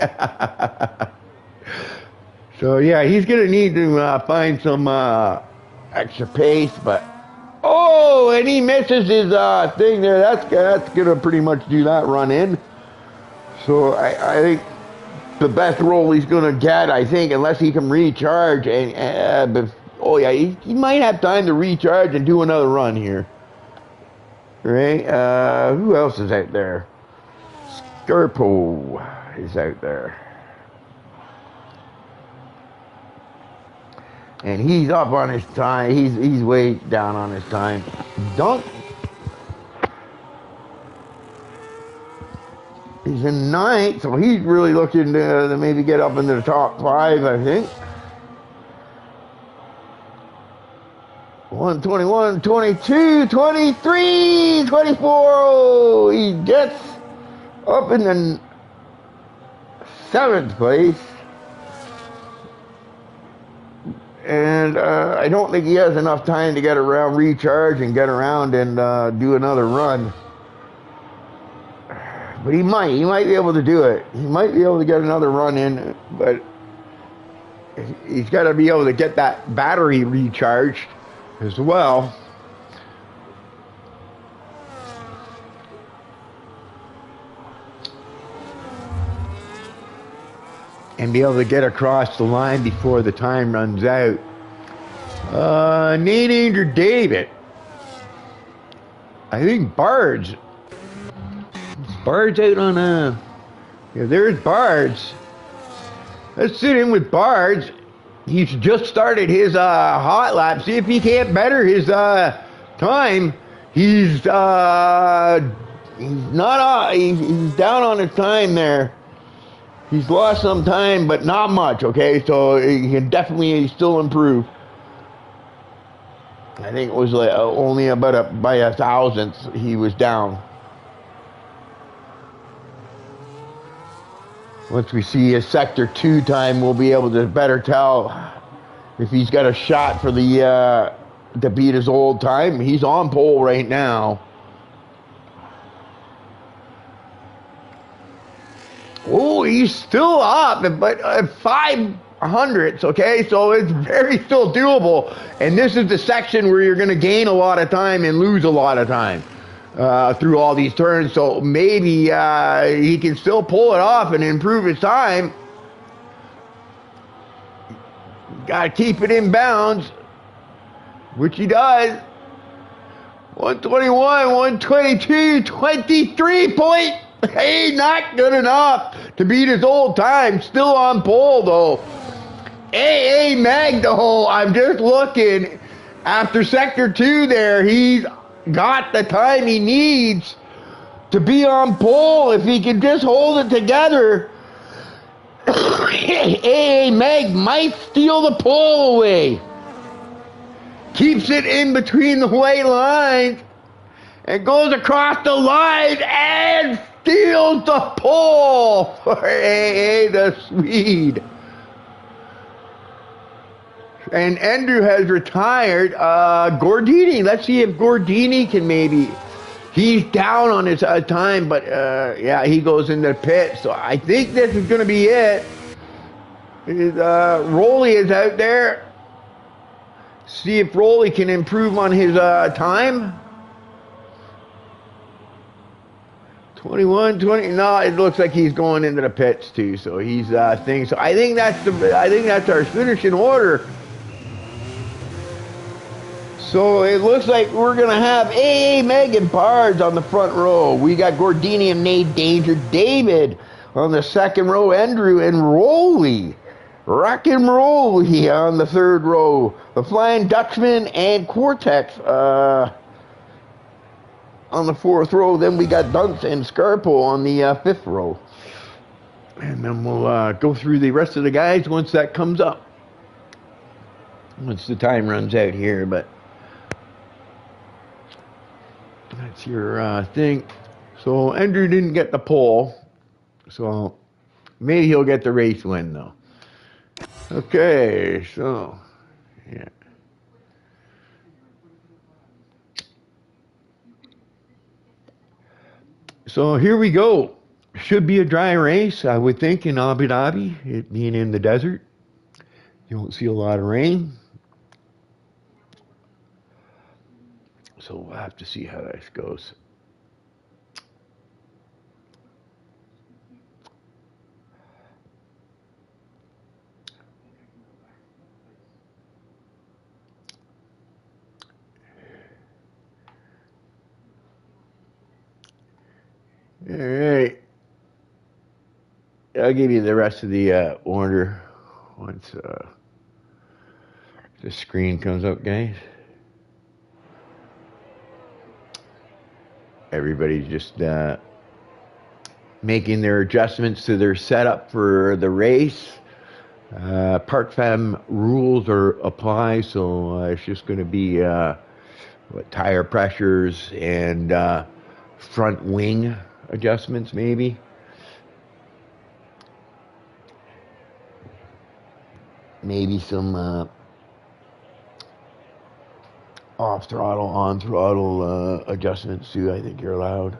C: So yeah, he's gonna need to find some extra pace, but oh, and he misses his thing there. That's gonna pretty much do that run in. So I think the best roll he's gonna get, I think, unless he can recharge, and oh yeah, he might have time to recharge and do another run here. Right? Who else is out there? Scarpo is out there. And he's up on his time. He's way down on his time. Dunk. He's in 9th, so he's really looking to maybe get up into the top 5, I think. 121, 22, 23, 24. Oh, he gets up in the 7th place. And I don't think he has enough time to get around, recharge, and get around and do another run. But he might be able to do it. He might be able to get another run in, but he's got to be able to get that battery recharged as well. And be able to get across the line before the time runs out. Nate Andrew David. I think Bard's out on yeah, there's Bard's. Let's sit in with Bard's. He's just started his hot lap. See if he can't better his time. He's down on his time there. He's lost some time, but not much, okay? So he can definitely still improve. I think it was like only about by a thousandth he was down. Once we see his Sector 2 time, we'll be able to better tell if he's got a shot for the to beat his old time. He's on pole right now. Oh, he's still up, but 500ths, okay? So it's very still doable. And this is the section where you're going to gain a lot of time and lose a lot of time through all these turns. So maybe he can still pull it off and improve his time. Got to keep it in bounds, which he does. 121, 122, 23 point. Hey, not good enough to beat his old time. Still on pole, though. AA Magdo, I'm just looking. After Sector 2 there, he's got the time he needs to be on pole. If he can just hold it together, AA Mag might steal the pole away. Keeps it in between the white lines and goes across the line and steals the pole for AA the Swede. And Andrew has retired. Gordini, let's see if Gordini can maybe. He's down on his time, but yeah, he goes in the pit. So I think this is going to be it. Rolly is out there. See if Rolly can improve on his time. 21, 20. No, it looks like he's going into the pits too. So he's thing. So I think that's our finishing order. So it looks like we're going to have Megan Pards on the front row. We got Gordini and Nate Danger David on the second row. Andrew and Rolly. Rock and Rolly on the third row. The Flying Dutchman and Cortex on the fourth row. Then we got Dunce and Scarpo on the fifth row. And then we'll go through the rest of the guys once that comes up. Once the time runs out here, but that's your thing. So Andrew didn't get the pole, so maybe he'll get the race win though. Okay, so yeah. So here we go. Should be a dry race, I would think, in Abu Dhabi, it being in the desert. You won't see a lot of rain. So we'll have to see how this goes. All right. I'll give you the rest of the order once the screen comes up, guys. Everybody's just making their adjustments to their setup for the race. Park Fem rules are apply, so it's just going to be tire pressures and front wing adjustments, maybe. Maybe some off throttle, on throttle adjustments too. I think you're allowed.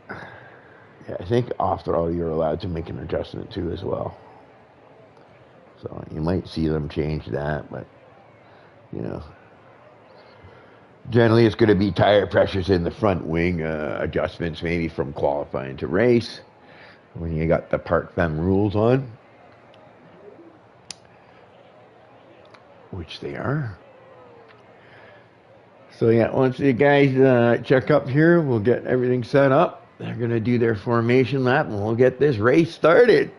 C: Yeah, I think off throttle you're allowed to make an adjustment too as well. So you might see them change that, but you know, generally it's going to be tire pressures in the front wing adjustments, maybe from qualifying to race when you got the Park Fem rules on, which they are. So yeah, once the guys check up here, we'll get everything set up. They're going to do their formation lap and we'll get this race started.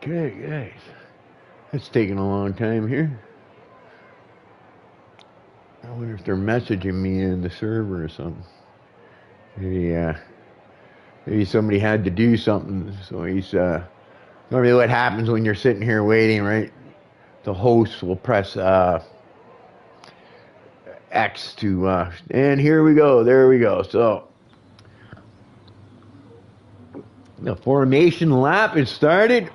C: Okay, guys. It's taking a long time here. I wonder if they're messaging me in the server or something. Maybe somebody had to do something. So he's normally what happens when you're sitting here waiting, right? The host will press X to and here we go. There we go. So the formation lap is started.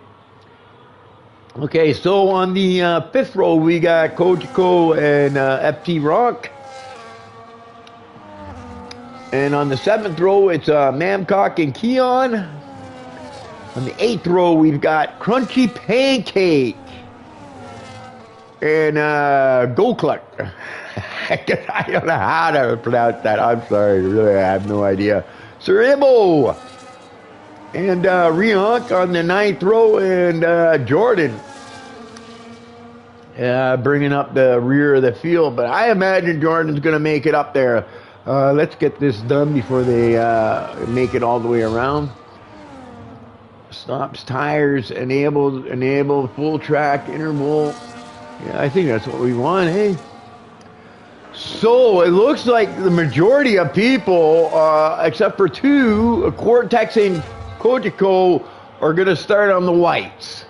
C: Okay, so on the fifth row, we got Kojiko and FT Rock. And on the seventh row, it's Mamcock and Keon. On the eighth row, we've got Crunchy Pancake and Gokluck. I don't know how to pronounce that. I'm sorry, really, I have no idea. Saribo and Rionk on the ninth row, and Jordan bringing up the rear of the field. But I imagine Jordan's going to make it up there. Let's get this done before they make it all the way around. Stops, tires, enable, full track, interval. Yeah, I think that's what we want, hey? So it looks like the majority of people, except for two, Cortex and Kojiko, are going to start on the whites.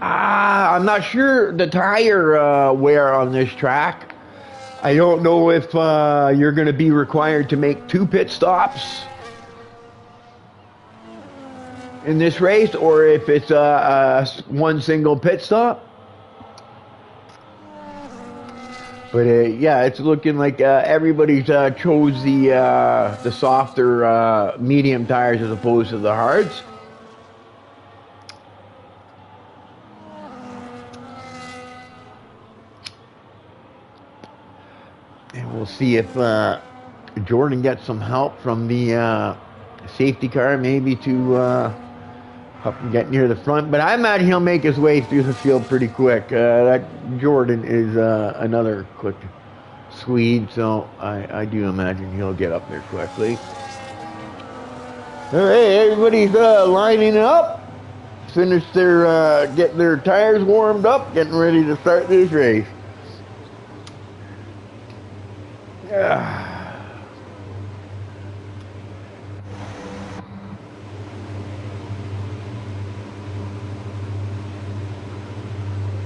C: I'm not sure the tire wear on this track. I don't know if you're going to be required to make 2 pit stops in this race, or if it's one single pit stop. But yeah, it's looking like everybody's chose the softer medium tires as opposed to the hards. And we'll see if Jordan gets some help from the safety car, maybe to help him get near the front. But I imagine he'll make his way through the field pretty quick. That Jordan is another quick Swede, so I do imagine he'll get up there quickly. All right, everybody's lining up. Finished their getting their tires warmed up, getting ready to start this race. Yeah.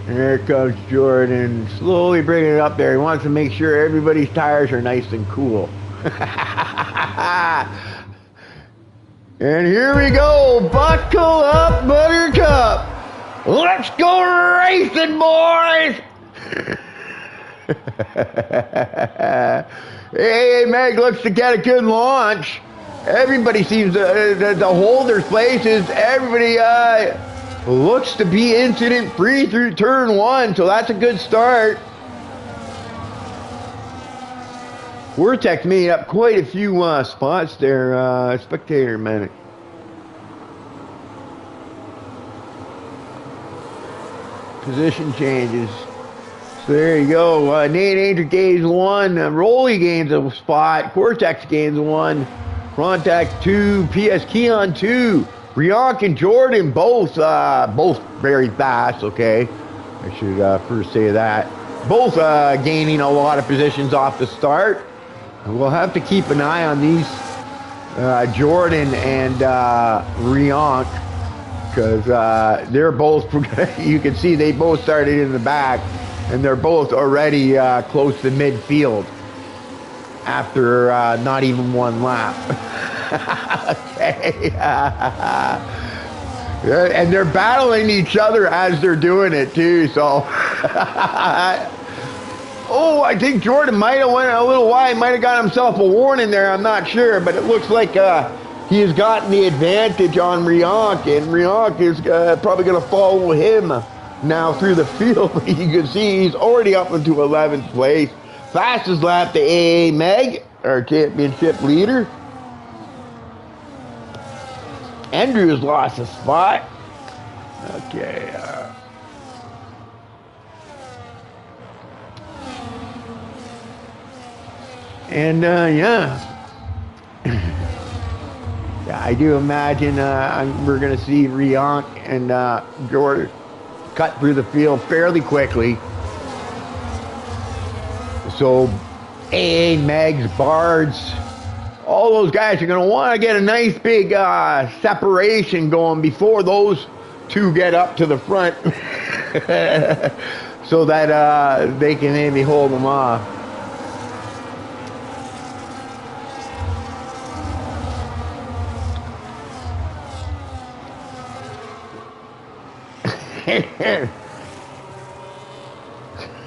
C: And there comes Jordan, slowly bringing it up there. He wants to make sure everybody's tires are nice and cool. And here we go. Buckle up, Buttercup. Let's go racing, boys. Hey, Meg looks to get a good launch. Everybody seems to hold their places. Everybody looks to be incident-free through turn one, so that's a good start. Vortex made up quite a few spots there, spectator minute. Position changes. So there you go. Nate Angel gains one. Rolly gains a spot. Cortex gains one. Frontac 2. PS Keon 2. Brianc and Jordan both very fast. Okay, I should first say that. Both gaining a lot of positions off the start. And we'll have to keep an eye on these Jordan and Brianc, because they're both. You can see they both started in the back. And they're both already close to midfield after not even one lap. Okay. And they're battling each other as they're doing it too. So, oh, I think Jordan might have went a little wide. Might have got himself a warning there. I'm not sure, but it looks like he has gotten the advantage on Brianc, and Brianc is probably going to follow him now through the field. You can see he's already up into 11th place. Fastest lap to AA Meg, our championship leader. Andrews lost a spot. Okay. And yeah. Yeah, I do imagine we're going to see Brianc and Jordan cut through the field fairly quickly. So AA, Megs, Bards, all those guys are going to want to get a nice big separation going before those two get up to the front so that they can maybe hold them off.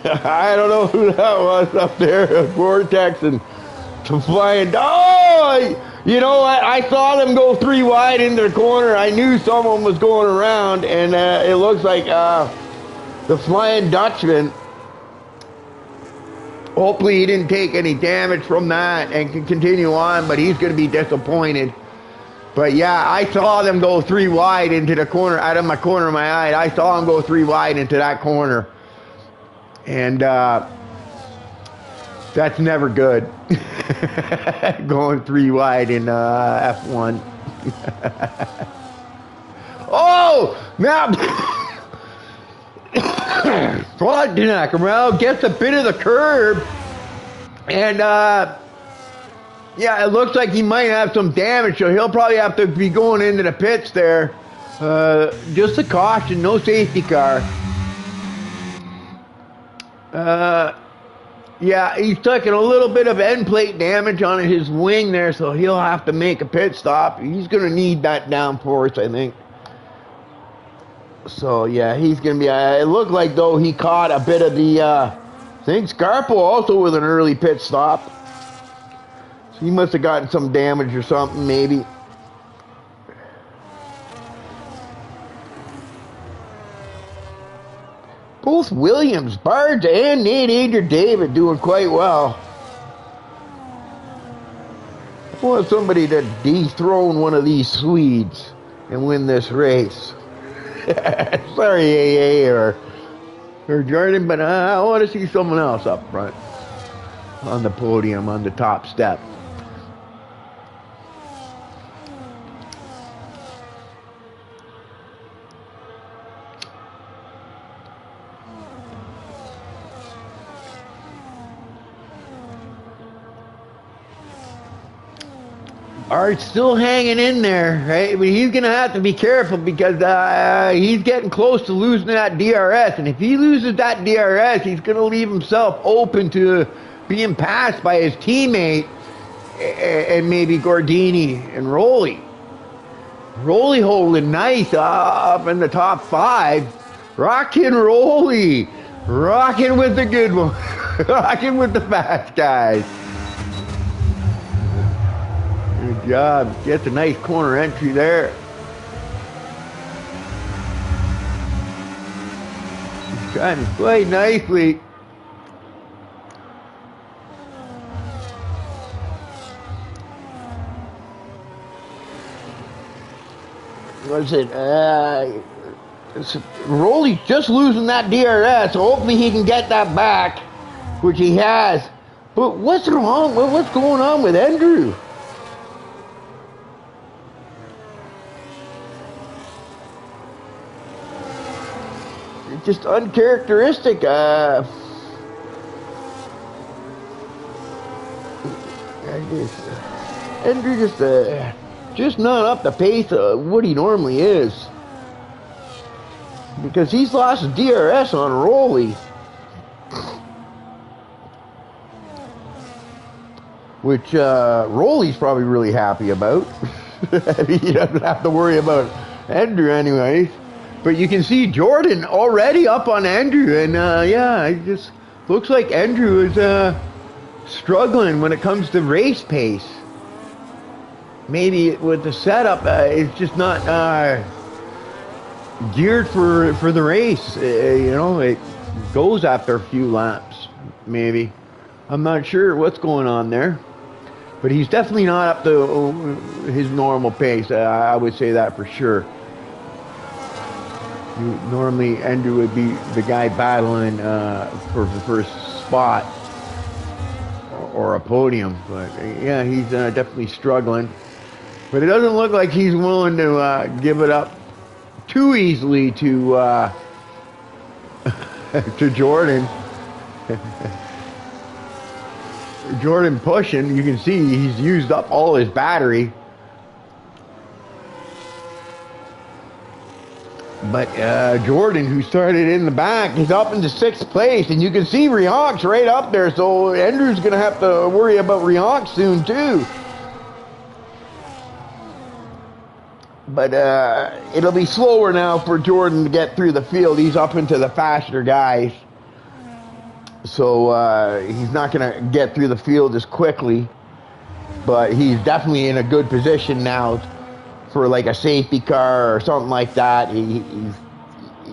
C: I don't know who that was up there, Vortex and flying. Oh, you know what? I saw them go three wide into the corner. I knew someone was going around, and it looks like the Flying Dutchman. Hopefully he didn't take any damage from that and can continue on, but he's going to be disappointed. But yeah, I saw them go three wide into the corner, out of my corner of my eye. I saw them go three wide into that corner. And that's never good. Going three wide in F1. Oh! Now, Frontenac around gets a bit of the curb. And yeah, it looks like he might have some damage, so he'll probably have to be going into the pits there. Just a caution, no safety car. Yeah, he's taking a little bit of end plate damage on his wing there, so he'll have to make a pit stop. He's going to need that downforce, I think. So, yeah, he's going to be... it looked like, though, he caught a bit of the think Scarpo also with an early pit stop. So he must have gotten some damage or something, maybe. Both Williams, Barge, and Nate Adrian David doing quite well. I want somebody to dethrone one of these Swedes and win this race. Sorry, AA or Jordan, but I want to see someone else up front on the podium, on the top step. Art's still hanging in there, right? But he's going to have to be careful because he's getting close to losing that DRS. And if he loses that DRS, he's going to leave himself open to being passed by his teammate and maybe Gordini and Rolly. Rolly holding nice up in the top 5. Rockin' Rolly. Rocking with the good one. Rocking with the fast guys. Good job. Gets a nice corner entry there. He's trying to play nicely. What's it? Rolly's just losing that DRS, so hopefully he can get that back, which he has. But what's wrong? What's going on with Andrew? Just uncharacteristic. Andrew just not up the pace of what he normally is, because he's lost his DRS on Rolly, which Rolly's probably really happy about. He doesn't have to worry about Andrew anyways. But you can see Jordan already up on Andrew, and yeah, it just looks like Andrew is struggling when it comes to race pace. Maybe with the setup, it's just not geared for the race. You know, it goes after a few laps, maybe. I'm not sure what's going on there, but he's definitely not up to his normal pace. I would say that for sure. Normally, Andrew would be the guy battling for the first spot or a podium, but yeah, he's definitely struggling. But it doesn't look like he's willing to give it up too easily to to Jordan. Jordan pushing. You can see he's used up all his battery. But Jordan, who started in the back, is up into 6th place, and you can see Rionx right up there, so Andrew's going to have to worry about Rionx soon, too. But it'll be slower now for Jordan to get through the field. He's up into the faster guys, so he's not going to get through the field as quickly, but he's definitely in a good position now for like a safety car or something like that. He's,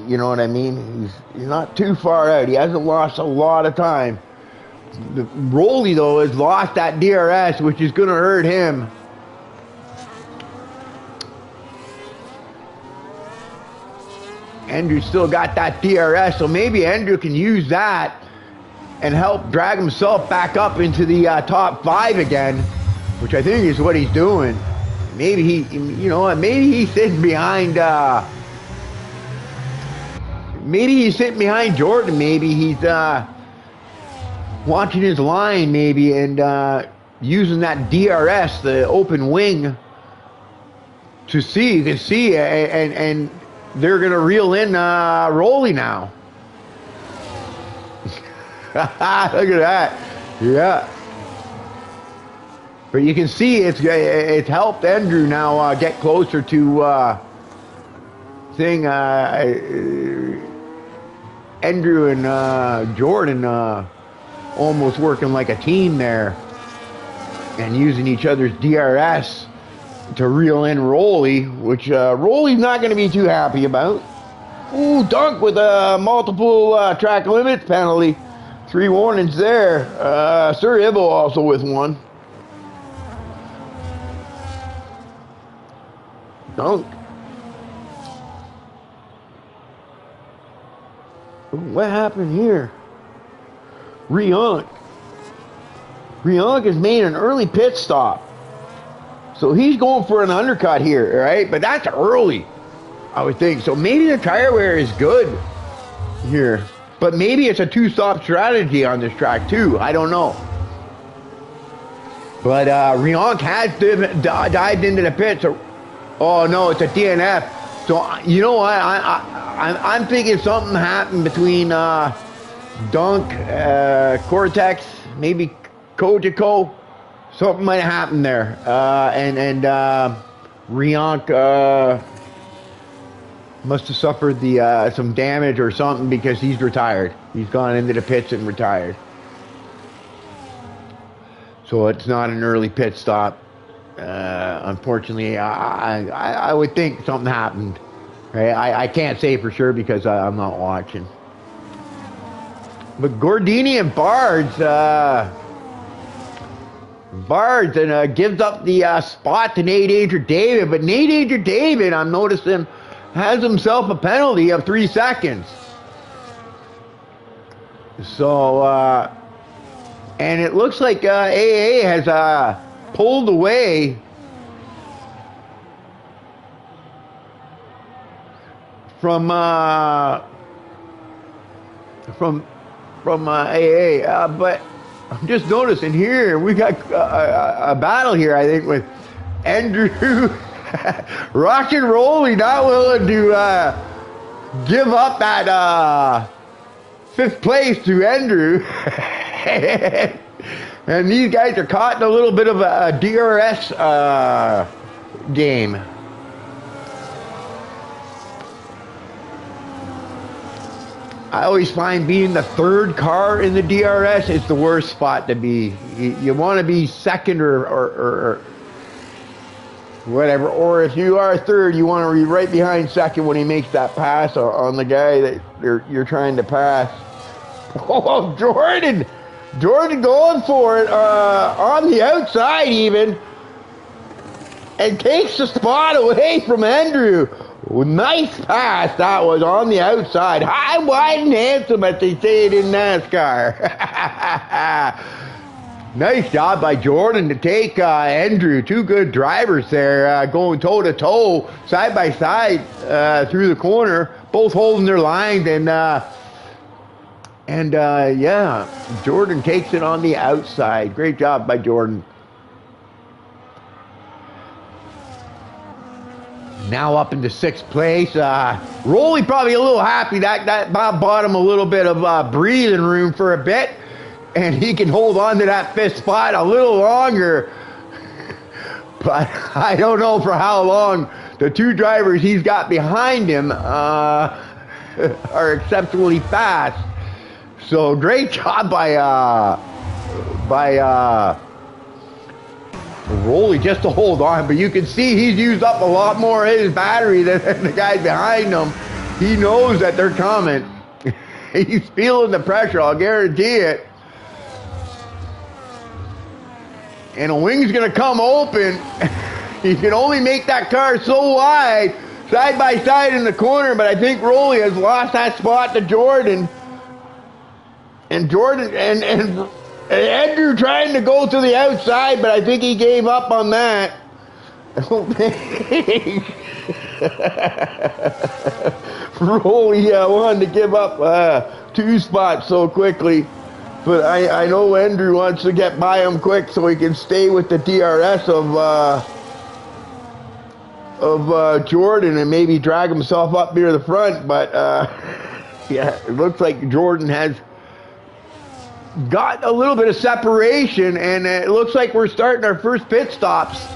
C: you know what I mean? He's not too far out. He hasn't lost a lot of time. Rolly, though, has lost that DRS, which is going to hurt him. Andrew still got that DRS, so maybe Andrew can use that and help drag himself back up into the top 5 again, which I think is what he's doing. Maybe he, you know, maybe he's sitting behind, maybe he's sitting behind Jordan. Maybe he's watching his line, maybe, and using that DRS, the open wing, to see. You can see, and they're gonna reel in Rolly now. Look at that, yeah. But you can see it's helped Andrew now get closer to Andrew and Jordan almost working like a team there and using each other's DRS to reel in Rolly, which Rolly's not going to be too happy about. Ooh, Dunk with a multiple track limits penalty. 3 warnings there. Sir Ibo also with one. Dunk. What happened here? Rionk has made an early pit stop. So he's going for an undercut here, right? But that's early, I would think. So maybe the tire wear is good here. But maybe it's a 2-stop strategy on this track too. I don't know. But Rionk has dived into the pit. So, oh no, it's a DNF. So you know what? I'm thinking something happened between Dunk, Cortex, maybe Kojiko. Something might have happened there. And Rionk must have suffered some damage or something because he's retired. He's gone into the pits and retired. So it's not an early pit stop. Unfortunately, I would think something happened. Right? I can't say for sure because I'm not watching. But Gordini and Bards and gives up the spot to Nate David. But Nate David, I'm noticing, has himself a penalty of 3 seconds. So, and it looks like AA has pulled away from AA. But I'm just noticing here, we got a battle here, I think, with Andrew Rock and Rolly not willing to give up that 5th place to Andrew. And these guys are caught in a little bit of a DRS game. I always find being the 3rd car in the DRS is the worst spot to be. You want to be 2nd or whatever. Or if you are 3rd, you want to be right behind 2nd when he makes that pass on the guy that you're trying to pass. Oh, Jordan going for it on the outside even. And takes the spot away from Andrew. Nice pass that was on the outside. High, wide, and handsome, as they say it in NASCAR. Nice job by Jordan to take Andrew. 2 good drivers there, going toe-to-toe, side-by-side through the corner, both holding their lines. And yeah, Jordan takes it on the outside. Great job by Jordan. Now up into 6th place. Rolly probably a little happy that bought him a little bit of breathing room for a bit, and he can hold on to that 5th spot a little longer. But I don't know for how long. The 2 drivers he's got behind him are exceptionally fast. So great job by Rolly just to hold on, but you can see he's used up a lot more of his battery than the guys behind him. He knows that they're coming. He's feeling the pressure, I'll guarantee it. And the wing's gonna come open. He can only make that car so wide, side by side in the corner, but I think Rolly has lost that spot to Jordan. And Jordan and Andrew trying to go to the outside, but I think he gave up on that. Rolly wanted to give up 2 spots so quickly. But I know Andrew wants to get by him quick so he can stay with the DRS of Jordan and maybe drag himself up near the front. But yeah, it looks like Jordan has got a little bit of separation, and it looks like we're starting our first pit stops.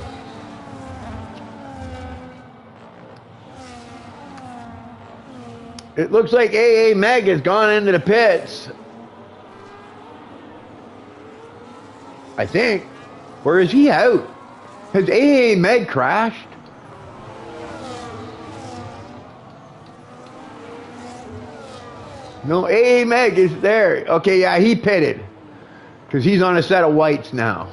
C: It looks like AA Meg has gone into the pits. I think. Or is he out? Has AA Meg crashed? No, AA Meg is there. Okay, yeah, he pitted. Because he's on a set of whites now.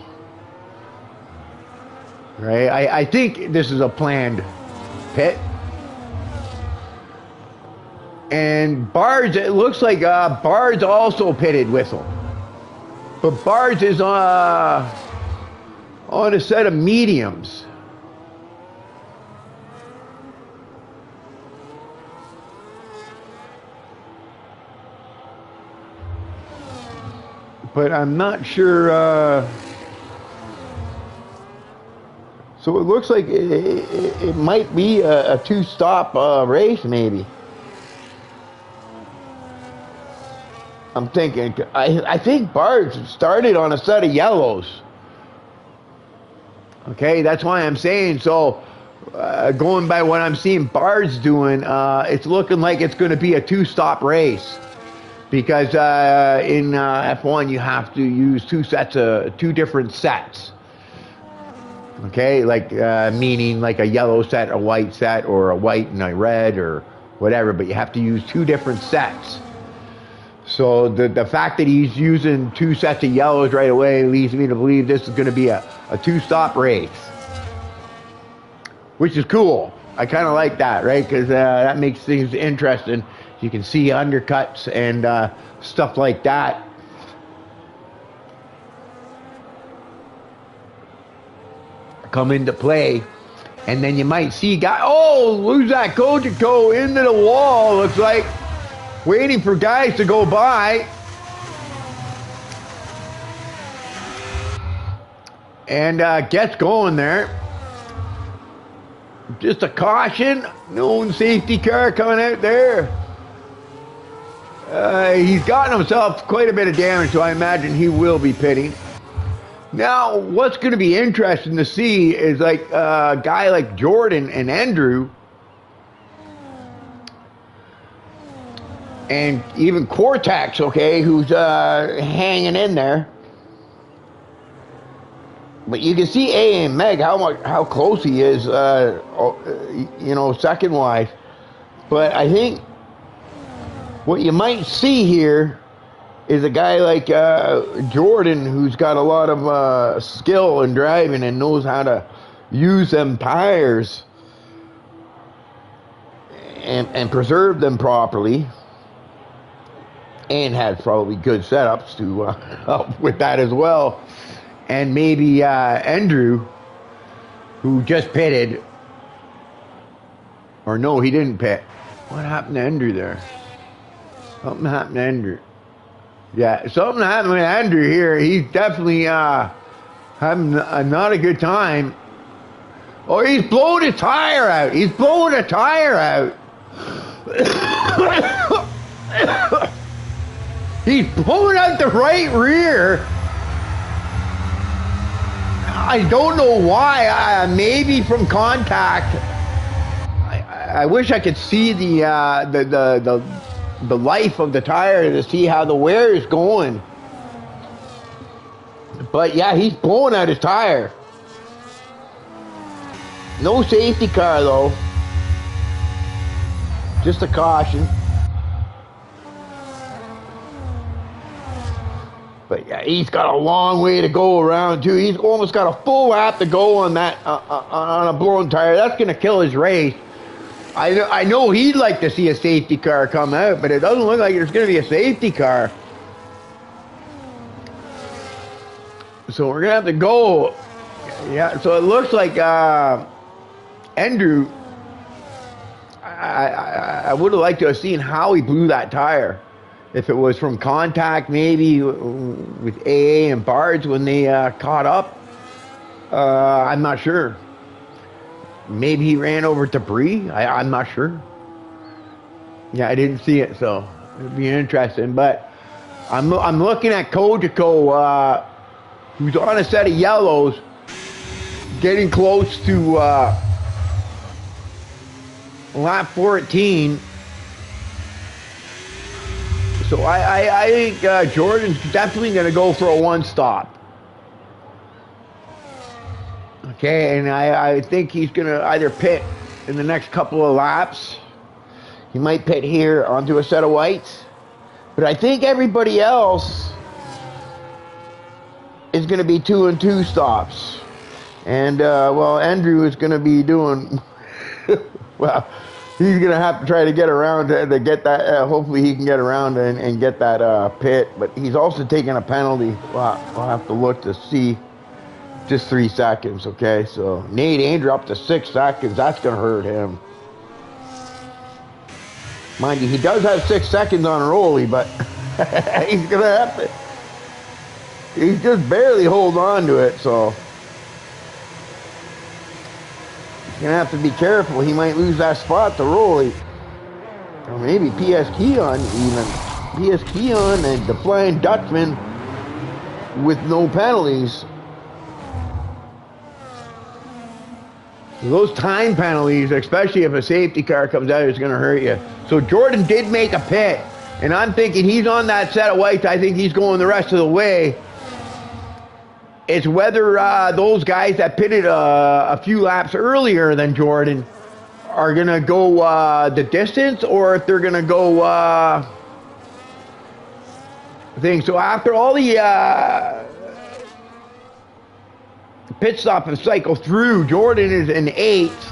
C: Right? I think this is a planned pit. And Bards, it looks like Bards also pitted with him. But Bards is on a set of mediums. But I'm not sure. So it looks like it might be a two-stop race, maybe. I'm thinking. I think Bards started on a set of yellows. Okay, that's why I'm saying so. Going by what I'm seeing Bards doing, it's looking like it's going to be a two-stop race. Because in F1 you have to use two different sets. Okay, like meaning like a yellow set, a white set, or a white and a red, or whatever. But you have to use two different sets. So the fact that he's using two sets of yellows right away leads me to believe this is going to be a two-stop race, which is cool. I kind of like that, right? Because that makes things interesting. You can see undercuts and stuff like that. Come into play. And then you might see guys, oh, lose that Kojiko into the wall. Looks like waiting for guys to go by. And gets going there. Just a caution. No safety car coming out there. He's gotten himself quite a bit of damage, so I imagine he will be pitting. Now, what's going to be interesting to see is like a guy like Jordan and Andrew, and even Cortex, okay, who's hanging in there. But you can see A and Meg how close he is, you know, second-wise. But I think what you might see here is a guy like Jordan, who's got a lot of skill in driving and knows how to use them tires and preserve them properly, and has probably good setups to help with that as well. And maybe Andrew, who just pitted, or no, he didn't pit. What happened to Andrew there? Something happened to Andrew. Yeah, something happened with Andrew here. He's definitely having not a good time. Oh, he's blowing his tire out. He's blowing a tire out. He's blowing out the right rear. I don't know why. Maybe from contact. I wish I could see the life of the tire to see how the wear is going. But yeah, he's blowing out his tire. No safety car though. Just a caution. But yeah, he's got a long way to go around too. He's almost got a full lap to go on that on a blown tire. That's gonna kill his race. I know he'd like to see a safety car come out, but it doesn't look like there's going to be a safety car. So we're going to have to go. Yeah, so it looks like Andrew, I would have liked to have seen how he blew that tire. If it was from contact, maybe with AA and Bards when they caught up. I'm not sure. Maybe he ran over debris. I'm not sure. Yeah, I didn't see it, so it'd be interesting. But I'm looking at Kojiko, who's on a set of yellows, getting close to lap 14. So I think Jordan's definitely going to go for a one-stop. Okay, and I think he's going to either pit in the next couple of laps. He might pit here onto a set of whites. But I think everybody else is going to be 2 and 2 stops. And, well, Andrew is going to be doing, well, he's going to have to try to get around to get that, hopefully he can get around and get that pit. But he's also taking a penalty. Well, I'll have to look to see. Just 3 seconds, okay? So Nate Andrew up to 6 seconds. That's going to hurt him. Mind you, he does have 6 seconds on Rolly, but he's going to have to. He's just barely hold on to it, so he's going to have to be careful. He might lose that spot to Rolly. Or maybe PS Keon even. PS Keon and the Flying Dutchman with no penalties. Those time penalties, especially if a safety car comes out, is going to hurt you. So Jordan did make a pit, and I'm thinking he's on that set of whites. I think he's going the rest of the way. It's whether those guys that pitted a few laps earlier than Jordan are going to go the distance, or if they're going to go things. So after all the pit stop and cycle through, Jordan is in 8th.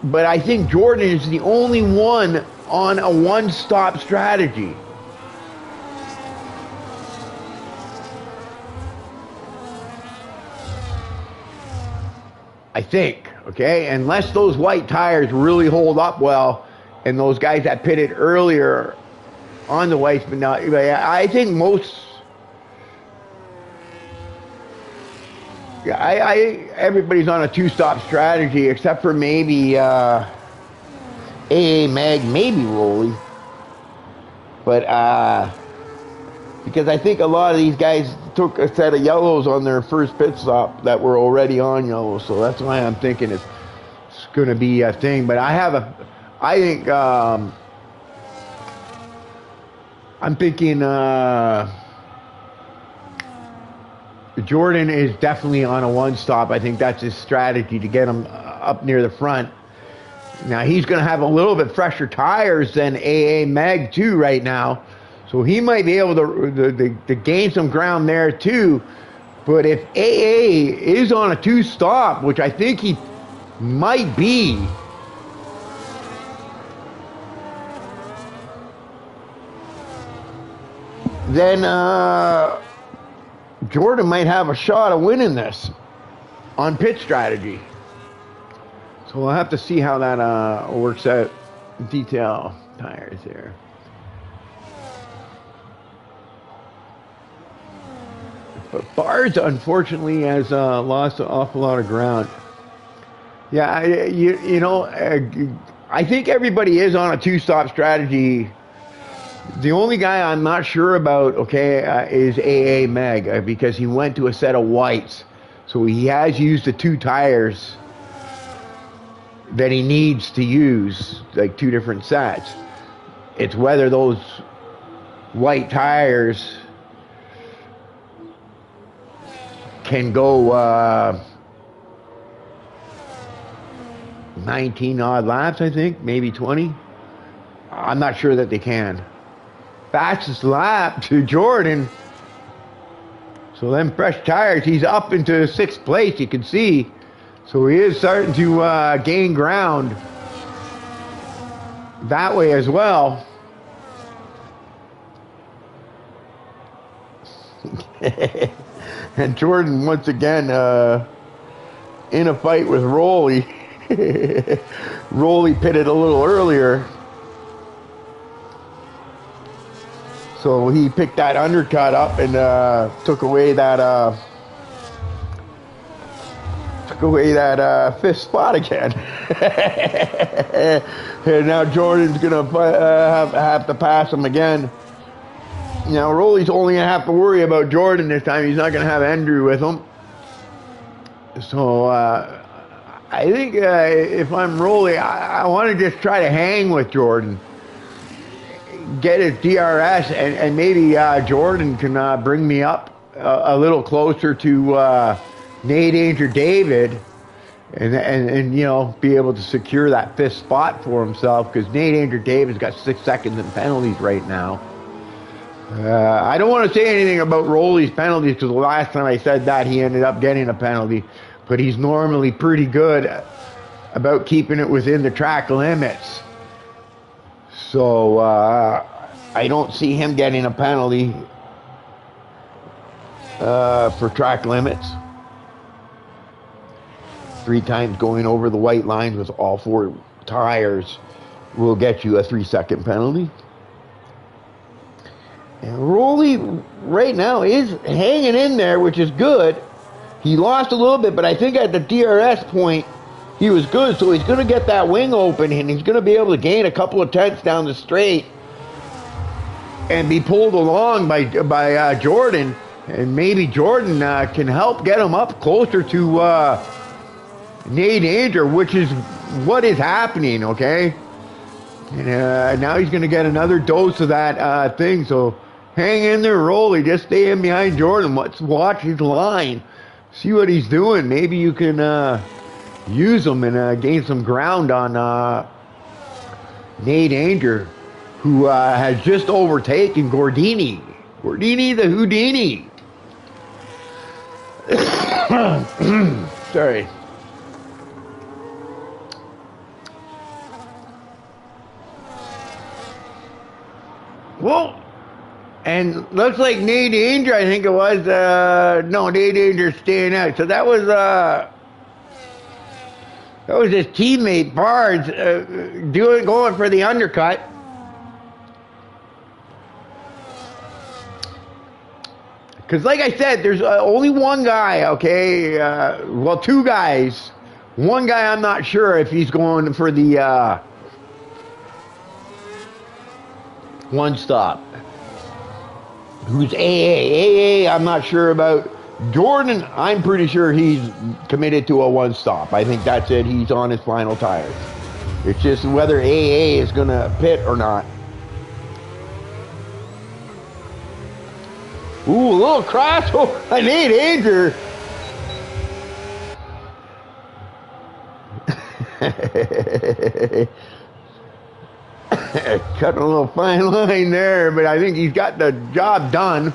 C: But I think Jordan is the only one on a one-stop strategy. I think, okay? Unless those white tires really hold up well, and those guys that pitted earlier on the whites, but not, I think most. Yeah, everybody's on a 2-stop strategy except for maybe AA Mag, maybe Rolly. But because I think a lot of these guys took a set of yellows on their first pit stop that were already on yellow, so that's why I'm thinking it's going to be a thing. But I think I'm thinking Jordan is definitely on a one-stop. I think that's his strategy to get him up near the front. Now, he's going to have a little bit fresher tires than AA Mag, too, right now. So he might be able to gain some ground there, too. But if AA is on a 2-stop, which I think he might be, then Jordan might have a shot of winning this on pit strategy. So we'll have to see how that works out. Detail tires here. But Bards, unfortunately, has lost an awful lot of ground. Yeah, you know, I think everybody is on a 2-stop strategy. The only guy I'm not sure about, okay, is AA Mag, because he went to a set of whites. So he has used the 2 tires that he needs to use, like 2 different sets. It's whether those white tires can go 19 odd laps, I think, maybe 20. I'm not sure that they can. Fastest lap to Jordan. So then fresh tires, he's up into 6th place, you can see. So he is starting to gain ground that way as well. And Jordan, once again, in a fight with Rolly. Rolly pitted a little earlier. So he picked that undercut up and took away that 5th spot again. And now Jordan's gonna have to pass him again. Now Rolly's only gonna have to worry about Jordan this time. He's not gonna have Andrew with him. So I think if I'm Rolly, I want to just try to hang with Jordan. Get his DRS, and maybe Jordan can bring me up a little closer to Nate Danger David, and you know, be able to secure that 5th spot for himself, because Nate Danger David's got 6 seconds in penalties right now. I don't want to say anything about Rolly's penalties, because the last time I said that, he ended up getting a penalty, but he's normally pretty good about keeping it within the track limits. So I don't see him getting a penalty for track limits. 3 times going over the white lines with all 4 tires will get you a 3-second penalty. And Rolly right now is hanging in there, which is good. He lost a little bit, but I think at the DRS point, he was good. So he's going to get that wing open, and he's going to be able to gain a couple of tenths down the straight and be pulled along by Jordan. And maybe Jordan can help get him up closer to Nate Danger, which is what is happening, okay? And now he's going to get another dose of that thing. So hang in there, Rolly. Just stay in behind Jordan. Let's watch his line. See what he's doing. Maybe you can use him and gain some ground on Nate Danger, who has just overtaken Gordini. Gordini the Houdini. Sorry. Well, and looks like Nate Danger, I think it was, no, Nate Danger staying out. So that was his teammate, Bards, going for the undercut. Because like I said, there's only one guy, okay? Well, 2 guys. One guy I'm not sure if he's going for the one stop. Who's AA? I'm not sure about. Jordan, I'm pretty sure he's committed to a one stop. I think that's it. He's on his final tires. It's just whether AA is going to pit or not. Ooh, a little crossover. I need Danger. Cutting a little fine line there, but I think he's got the job done.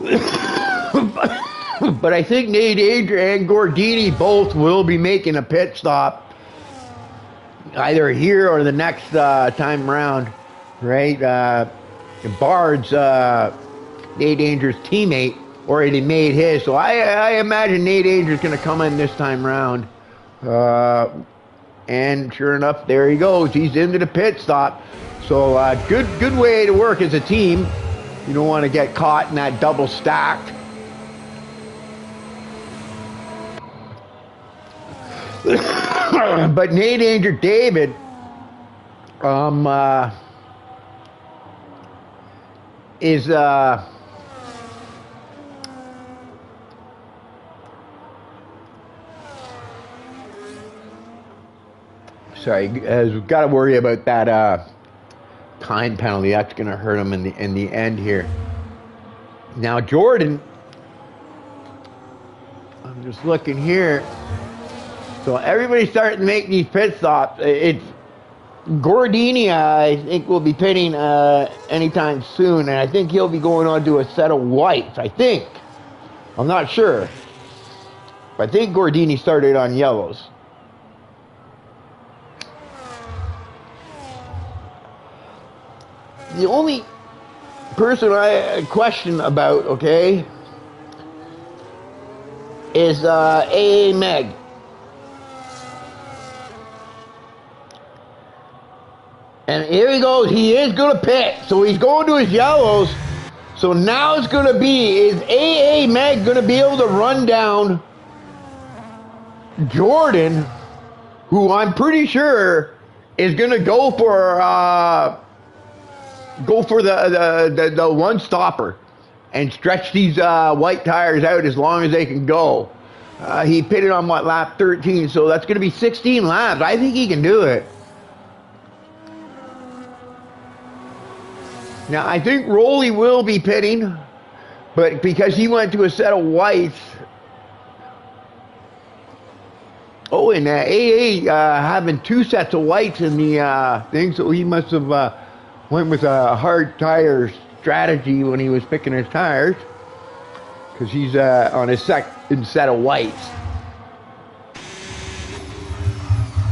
C: But I think Nate Danger and Gordini both will be making a pit stop, either here or the next time around, right? Bard's Nate Danger's teammate already made his, so I imagine Nate Danger's going to come in this time around. And sure enough, there he goes. He's into the pit stop. So good way to work as a team. You don't want to get caught in that double stack. But Nate Danger David is sorry, has got to worry about that time penalty. That's going to hurt him in the end here. Now Jordan, I'm just looking here. So everybody's starting to make these pit stops. It's Gordini, I think, will be pitting anytime soon, and I think he'll be going on to a set of whites, I think. I'm not sure. But I think Gordini started on yellows. The only person I question about, okay, is AA Meg. And here he goes. He is going to pit. So he's going to his yellows. So now it's going to be, is AA Meg going to be able to run down Jordan, who I'm pretty sure is going to go for the one stopper and stretch these white tires out as long as they can go. He pitted on what, lap 13, so that's going to be 16 laps. I think he can do it. Now I think Rolly will be pitting. But because he went to a set of whites. Oh, and AA having 2 sets of whites in the thing, so he must have went with a hard tire strategy when he was picking his tires, because he's on his second set of whites.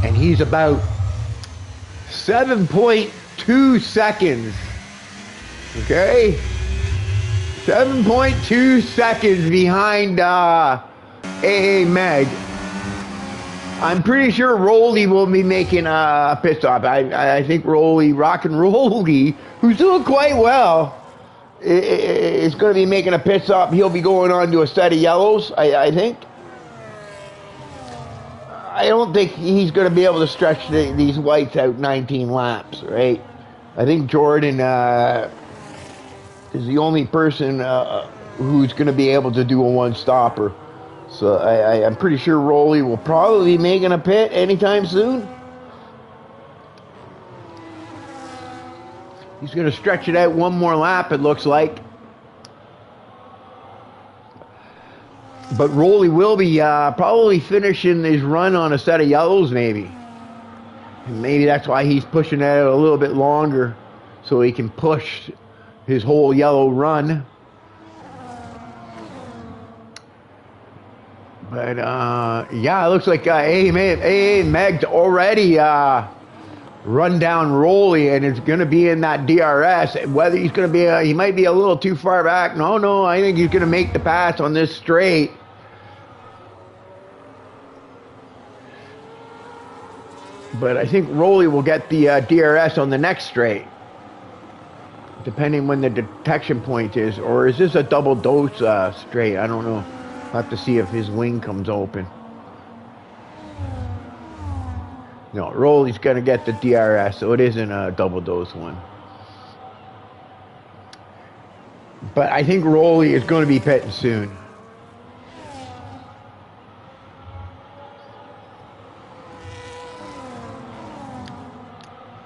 C: And he's about 7.2 seconds. Okay? 7.2 seconds behind AA Meg. I'm pretty sure Rolly will be making a pit stop. I think Rolly, Rock and Rolly, who's doing quite well, is going to be making a pit stop. He'll be going on to a set of yellows, I think. I don't think he's going to be able to stretch these whites out 19 laps, right? I think Jordan is the only person who's going to be able to do a one-stopper. So I'm pretty sure Rolly will probably be making a pit anytime soon. He's going to stretch it out one more lap, it looks like. But Rolly will be probably finishing his run on a set of yellows, maybe. And maybe that's why he's pushing it out a little bit longer, so he can push his whole yellow run. But, yeah, it looks like AA Meg's already run down Rolly, and it's going to be in that DRS. Whether he's going to be, he might be a little too far back. No, I think he's going to make the pass on this straight. But I think Rolly will get the DRS on the next straight, depending when the detection point is. Or is this a double dose straight? I don't know. I'll have to see if his wing comes open. No, Rolly's going to get the DRS, so it isn't a double dose one. But I think Rolly is going to be pitting soon.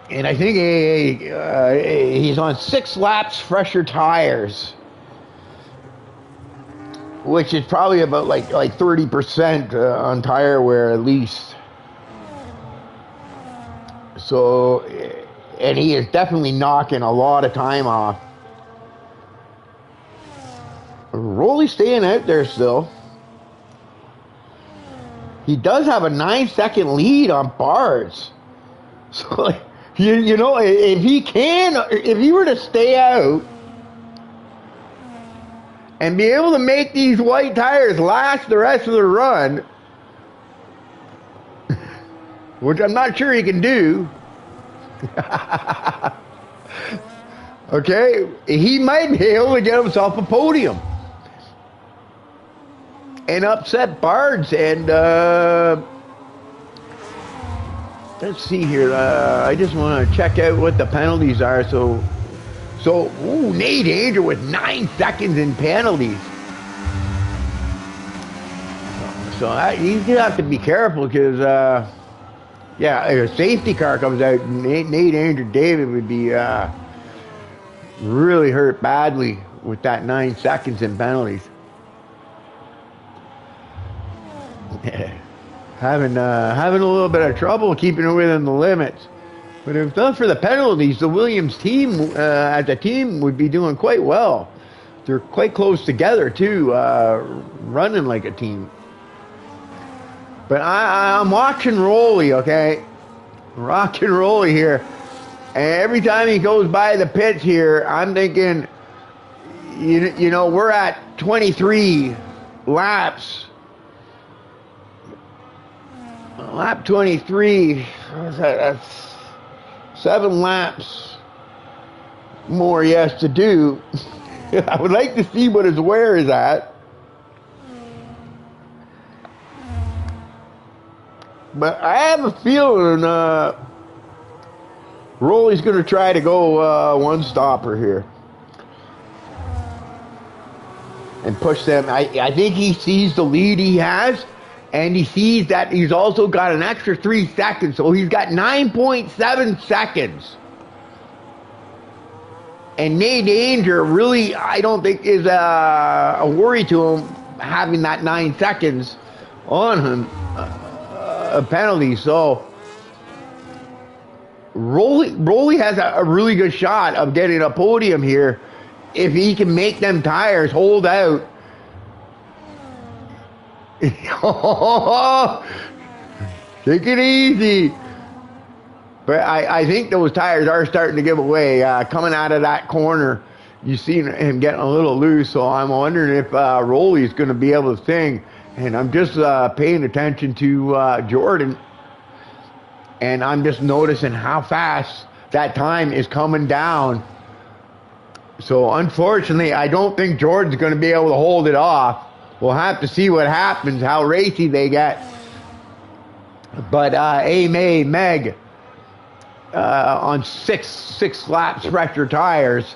C: And I think he's on 6 laps fresher tires, which is probably about like 30% on tire wear at least. So, and he is definitely knocking a lot of time off. Rolly staying out there still. He does have a 9-second lead on Bards. So, like, you know, if he were to stay out and be able to make these white tires last the rest of the run, which I'm not sure he can do, okay, he might be able to get himself a podium and upset Bards. And let's see here. I just want to check out what the penalties are. So, Nate Anger with 9 seconds in penalties. So he's gonna have to be careful, because yeah, if a safety car comes out, Nate Anger David would be really hurt badly with that 9 seconds in penalties. Having a little bit of trouble keeping it within the limits. But if not for the penalties, the Williams team as a team would be doing quite well. They're quite close together too, running like a team. But I'm watching Rolly, okay? Rock and Rolly here. And every time he goes by the pits here, I'm thinking, you know, we're at 23 laps. Lap 23, that's 7 laps more he has to do. I would like to see what his wear is at. But I have a feeling Rolly's going to try to go one stopper here and push them. I think he sees the lead he has. And he sees that he's also got an extra 3 seconds. So he's got 9.7 seconds. And Nate Danger really, I don't think, is a worry to him having that 9 seconds on him, a penalty. So Rolly has a really good shot of getting a podium here if he can make them tires hold out. Take it easy. But I think those tires are starting to give away. Coming out of that corner, you see him getting a little loose, so I'm wondering if Rolly's going to be able to sing. And I'm just paying attention to Jordan, and I'm just noticing how fast that time is coming down. So unfortunately, I don't think Jordan's going to be able to hold it off. We'll have to see what happens, how racy they get. But Meg on six laps fresher tires,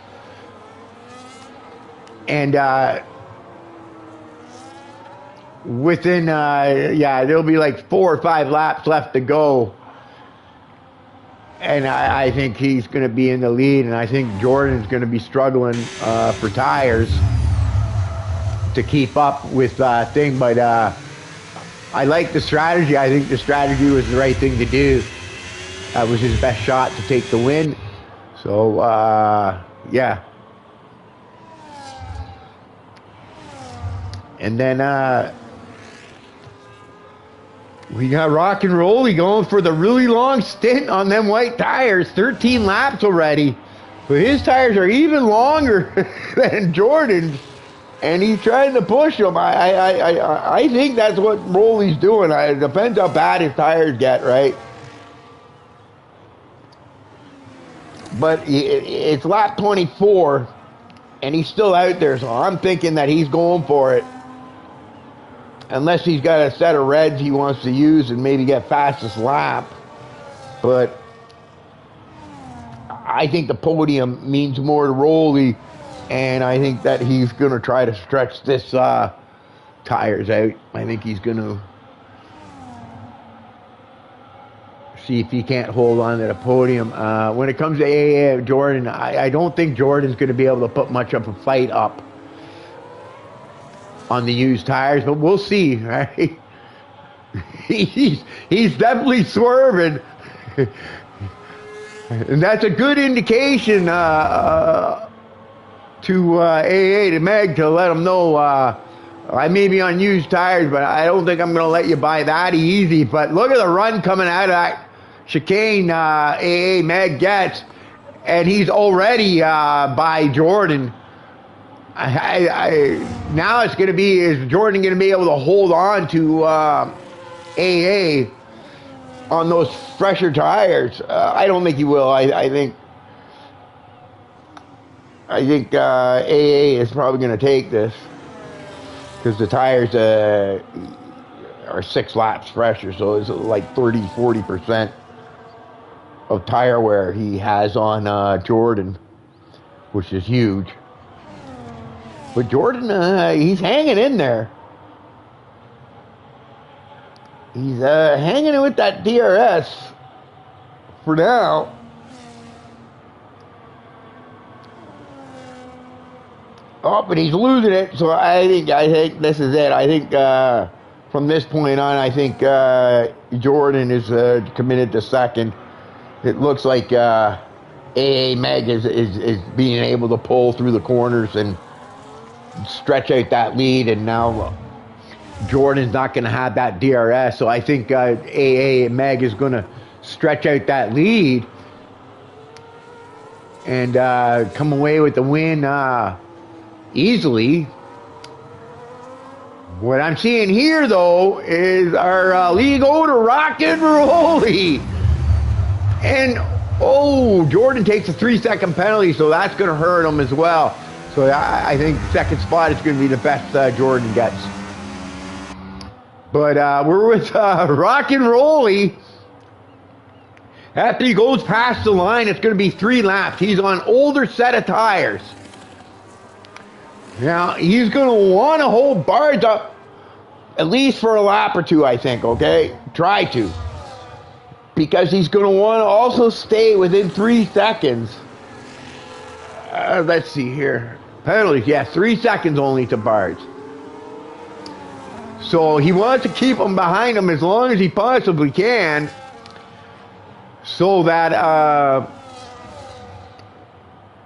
C: and within there'll be like 4 or 5 laps left to go, and I think he's going to be in the lead, and I think Jordan's going to be struggling for tires to keep up with thing. But I like the strategy. I think the strategy was the right thing to do. That was his best shot to take the win. So, yeah. And then we got Rock and Rolly going for the really long stint on them white tires. 13 laps already. But his tires are even longer than Jordan's. And he's trying to push them. I think that's what Rolly's doing. It depends how bad his tires get, right? But it's lap 24, and he's still out there, so I'm thinking that he's going for it. Unless he's got a set of reds he wants to use and maybe get fastest lap. But I think the podium means more to Rolly, and I think that he's going to try to stretch this tires out. I think he's going to see if he can't hold on to the podium. When it comes to Jordan, I don't think Jordan's going to be able to put much of a fight up on the used tires, but we'll see, right? He's definitely swerving. And that's a good indication to AA, to Meg, to let them know I may be on used tires, but I don't think I'm going to let you buy that easy. But look at the run coming out of that chicane AA Meg gets, and he's already by Jordan. Now it's going to be, is Jordan going to be able to hold on to AA on those fresher tires? I don't think he will. I think AA is probably going to take this because the tires are 6 laps fresher, so it's like 30-40% of tire wear he has on Jordan, which is huge. But Jordan, he's hanging in there. He's hanging in with that DRS for now. Oh, but he's losing it, so I think this is it. I think from this point on, I think Jordan is committed to second. It looks like AA Meg is being able to pull through the corners and stretch out that lead, and now Jordan's not going to have that DRS, so I think AA Meg is going to stretch out that lead and come away with the win easily. What I'm seeing here, though, is our league owner, Rock and Rolly. And, Jordan takes a 3-second penalty, so that's going to hurt him as well. So I think second spot is going to be the best Jordan gets. But we're with Rock and Rolly. After he goes past the line, it's going to be 3 laps. He's on older set of tires. Now, he's going to want to hold bars up at least for a lap or 2, I think, okay? Try to. Because he's going to want to also stay within 3 seconds let's see here. Penalties, yeah, 3 seconds only to Bards. So he wants to keep him behind him as long as he possibly can, so that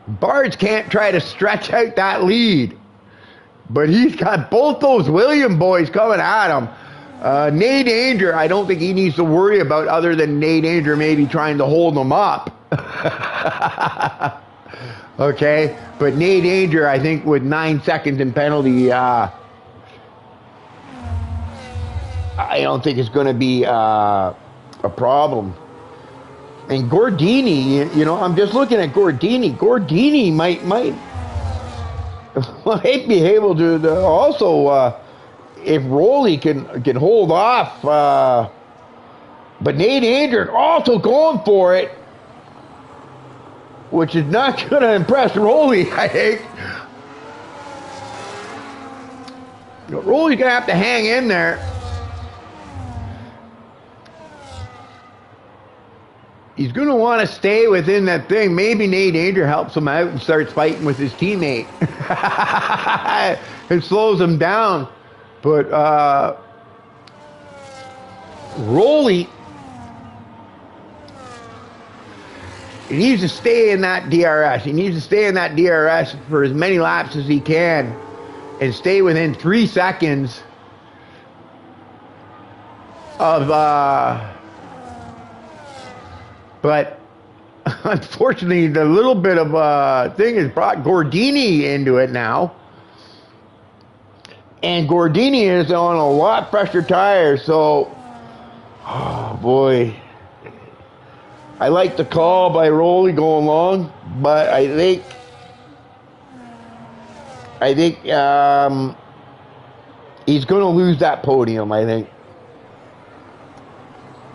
C: Bards can't try to stretch out that lead. But he's got both those William boys coming at him. Nate Danger, I don't think he needs to worry about, other than Nate Danger maybe trying to hold him up. Okay, but Nate Danger, I think with 9 seconds in penalty, I don't think it's going to be a problem. And Gordini, you know, I'm just looking at Gordini. Gordini might be able to also, if Rolly can hold off. But Nate Danger also going for it, which is not going to impress Rolly, I think. Rolly's going to have to hang in there. He's going to want to stay within that thing. Maybe Nate Danger helps him out and starts fighting with his teammate. It slows him down. But Rolly, he needs to stay in that DRS. He needs to stay in that DRS for as many laps as he can and stay within 3 seconds of... But unfortunately, the little bit of thing has brought Gordini into it now. And Gordini is on a lot fresher tires, so... Oh, boy. I like the call by Rolly going long, but I think he's going to lose that podium, I think.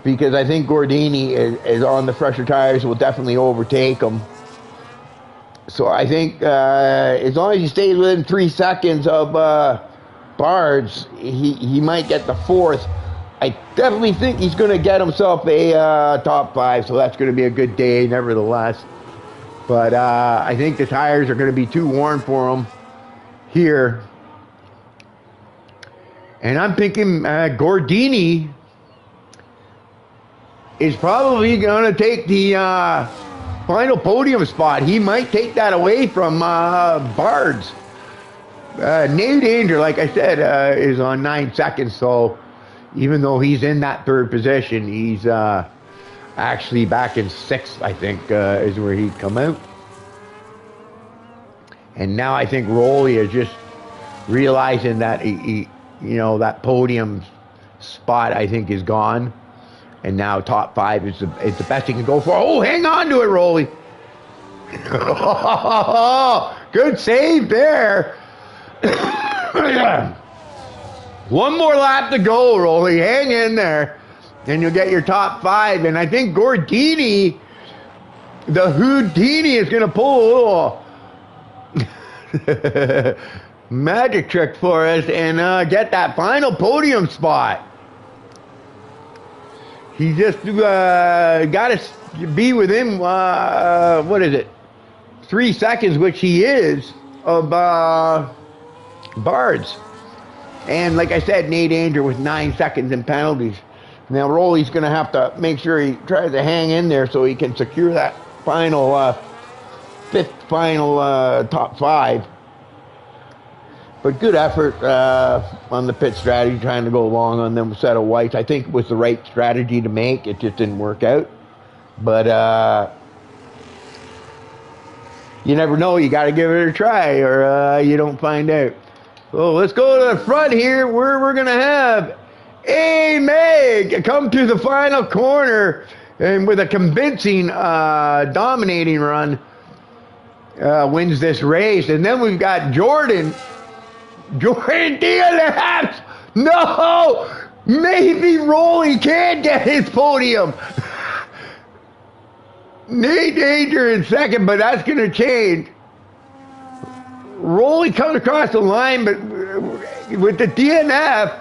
C: Because I think Gordini is on the fresher tires, will definitely overtake him. So I think as long as he stays within 3 seconds of Bards, he might get the 4th. I definitely think he's going to get himself a top 5, so that's going to be a good day nevertheless. But I think the tires are going to be too worn for him here. And I'm thinking Gordini is probably going to take the final podium spot. He might take that away from Bards. Nate Danger, like I said, is on 9 seconds, so even though he's in that 3rd position, he's actually back in 6th, I think, is where he'd come out. And now I think Rolly is just realizing that he you know, that podium spot, I think, is gone. And now top 5 is the best he can go for. Oh, hang on to it, Rolly. Good save there. One more lap to go, Rolly. Hang in there. And you'll get your top 5. And I think Gordini, the Houdini, is going to pull a little magic trick for us and get that final podium spot. He just got to be within, 3 seconds, which he is, of Bards. And like I said, Nate Danger with 9 seconds in penalties. Now Rolly's going to have to make sure he tries to hang in there so he can secure that final, 5th final top 5. But good effort on the pit strategy, trying to go long on them set of whites. I think it was the right strategy to make. It just didn't work out. But you never know. You got to give it a try, or you don't find out. So let's go to the front here, where we're going to have A-Meg come to the final corner, and with a convincing, dominating run, wins this race. And then we've got Jordan DNFs. No, maybe Rolly can get his podium. Nate Danger in 2nd, but that's going to change. Rolly comes across the line, but with the DNF,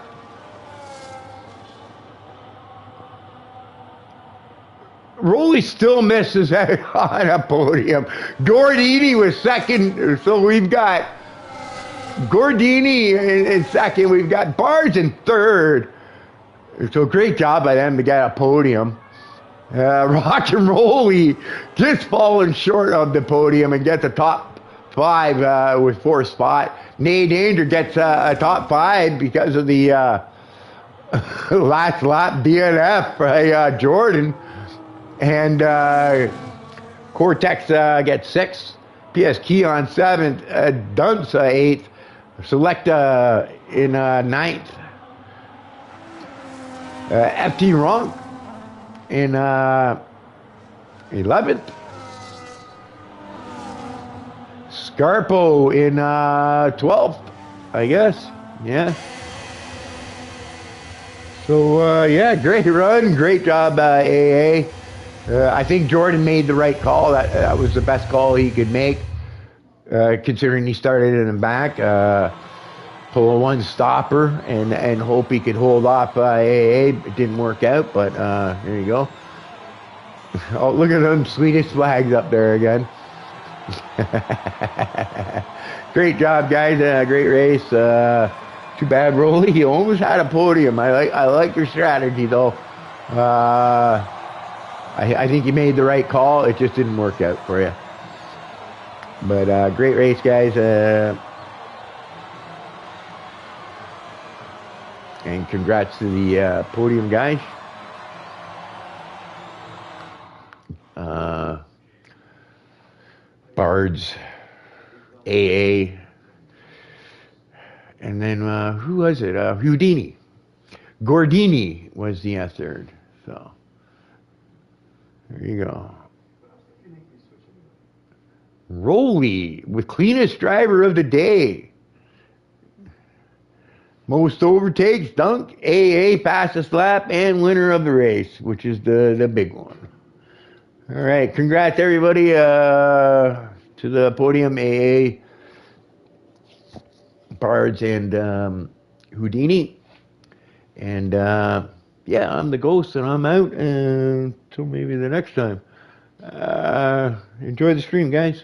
C: Rolly still misses out on a podium. Gordini was second, so we've got Gordini in second. We've got Bards in third. So great job by them to get a podium. Rock and Rolly just falling short of the podium and gets a top 5 with 4th spot. Nay Danger gets a top 5 because of the last lap DNF by Jordan. And Cortex gets 6th. PS Keon 7th. Dunce 8th. Selecta in 9th. FT Ronk in 11th. Scarpo in 12th, I guess. Yeah. So, yeah, great run. Great job, AA. I think Jordan made the right call. That was the best call he could make, considering he started in the back. Pull a one stopper and hope he could hold off AA. It didn't work out, but there you go. Oh, look at them Swedish flags up there again. Great job, guys. Great race. Too bad, Rolly. You almost had a podium. I like your strategy, though. I think you made the right call. It just didn't work out for you. But great race, guys. And congrats to the podium guys. Bards, AA, and then who was it? Houdini. Gordini was the third. So there you go. Rolly with cleanest driver of the day. Most overtakes, Dunk, AA, fastest lap, and winner of the race, which is the big one. All right, congrats everybody to the podium, AA, Bards, and Houdini. And yeah, I'm the Ghost, and I'm out until maybe the next time. Enjoy the stream, guys.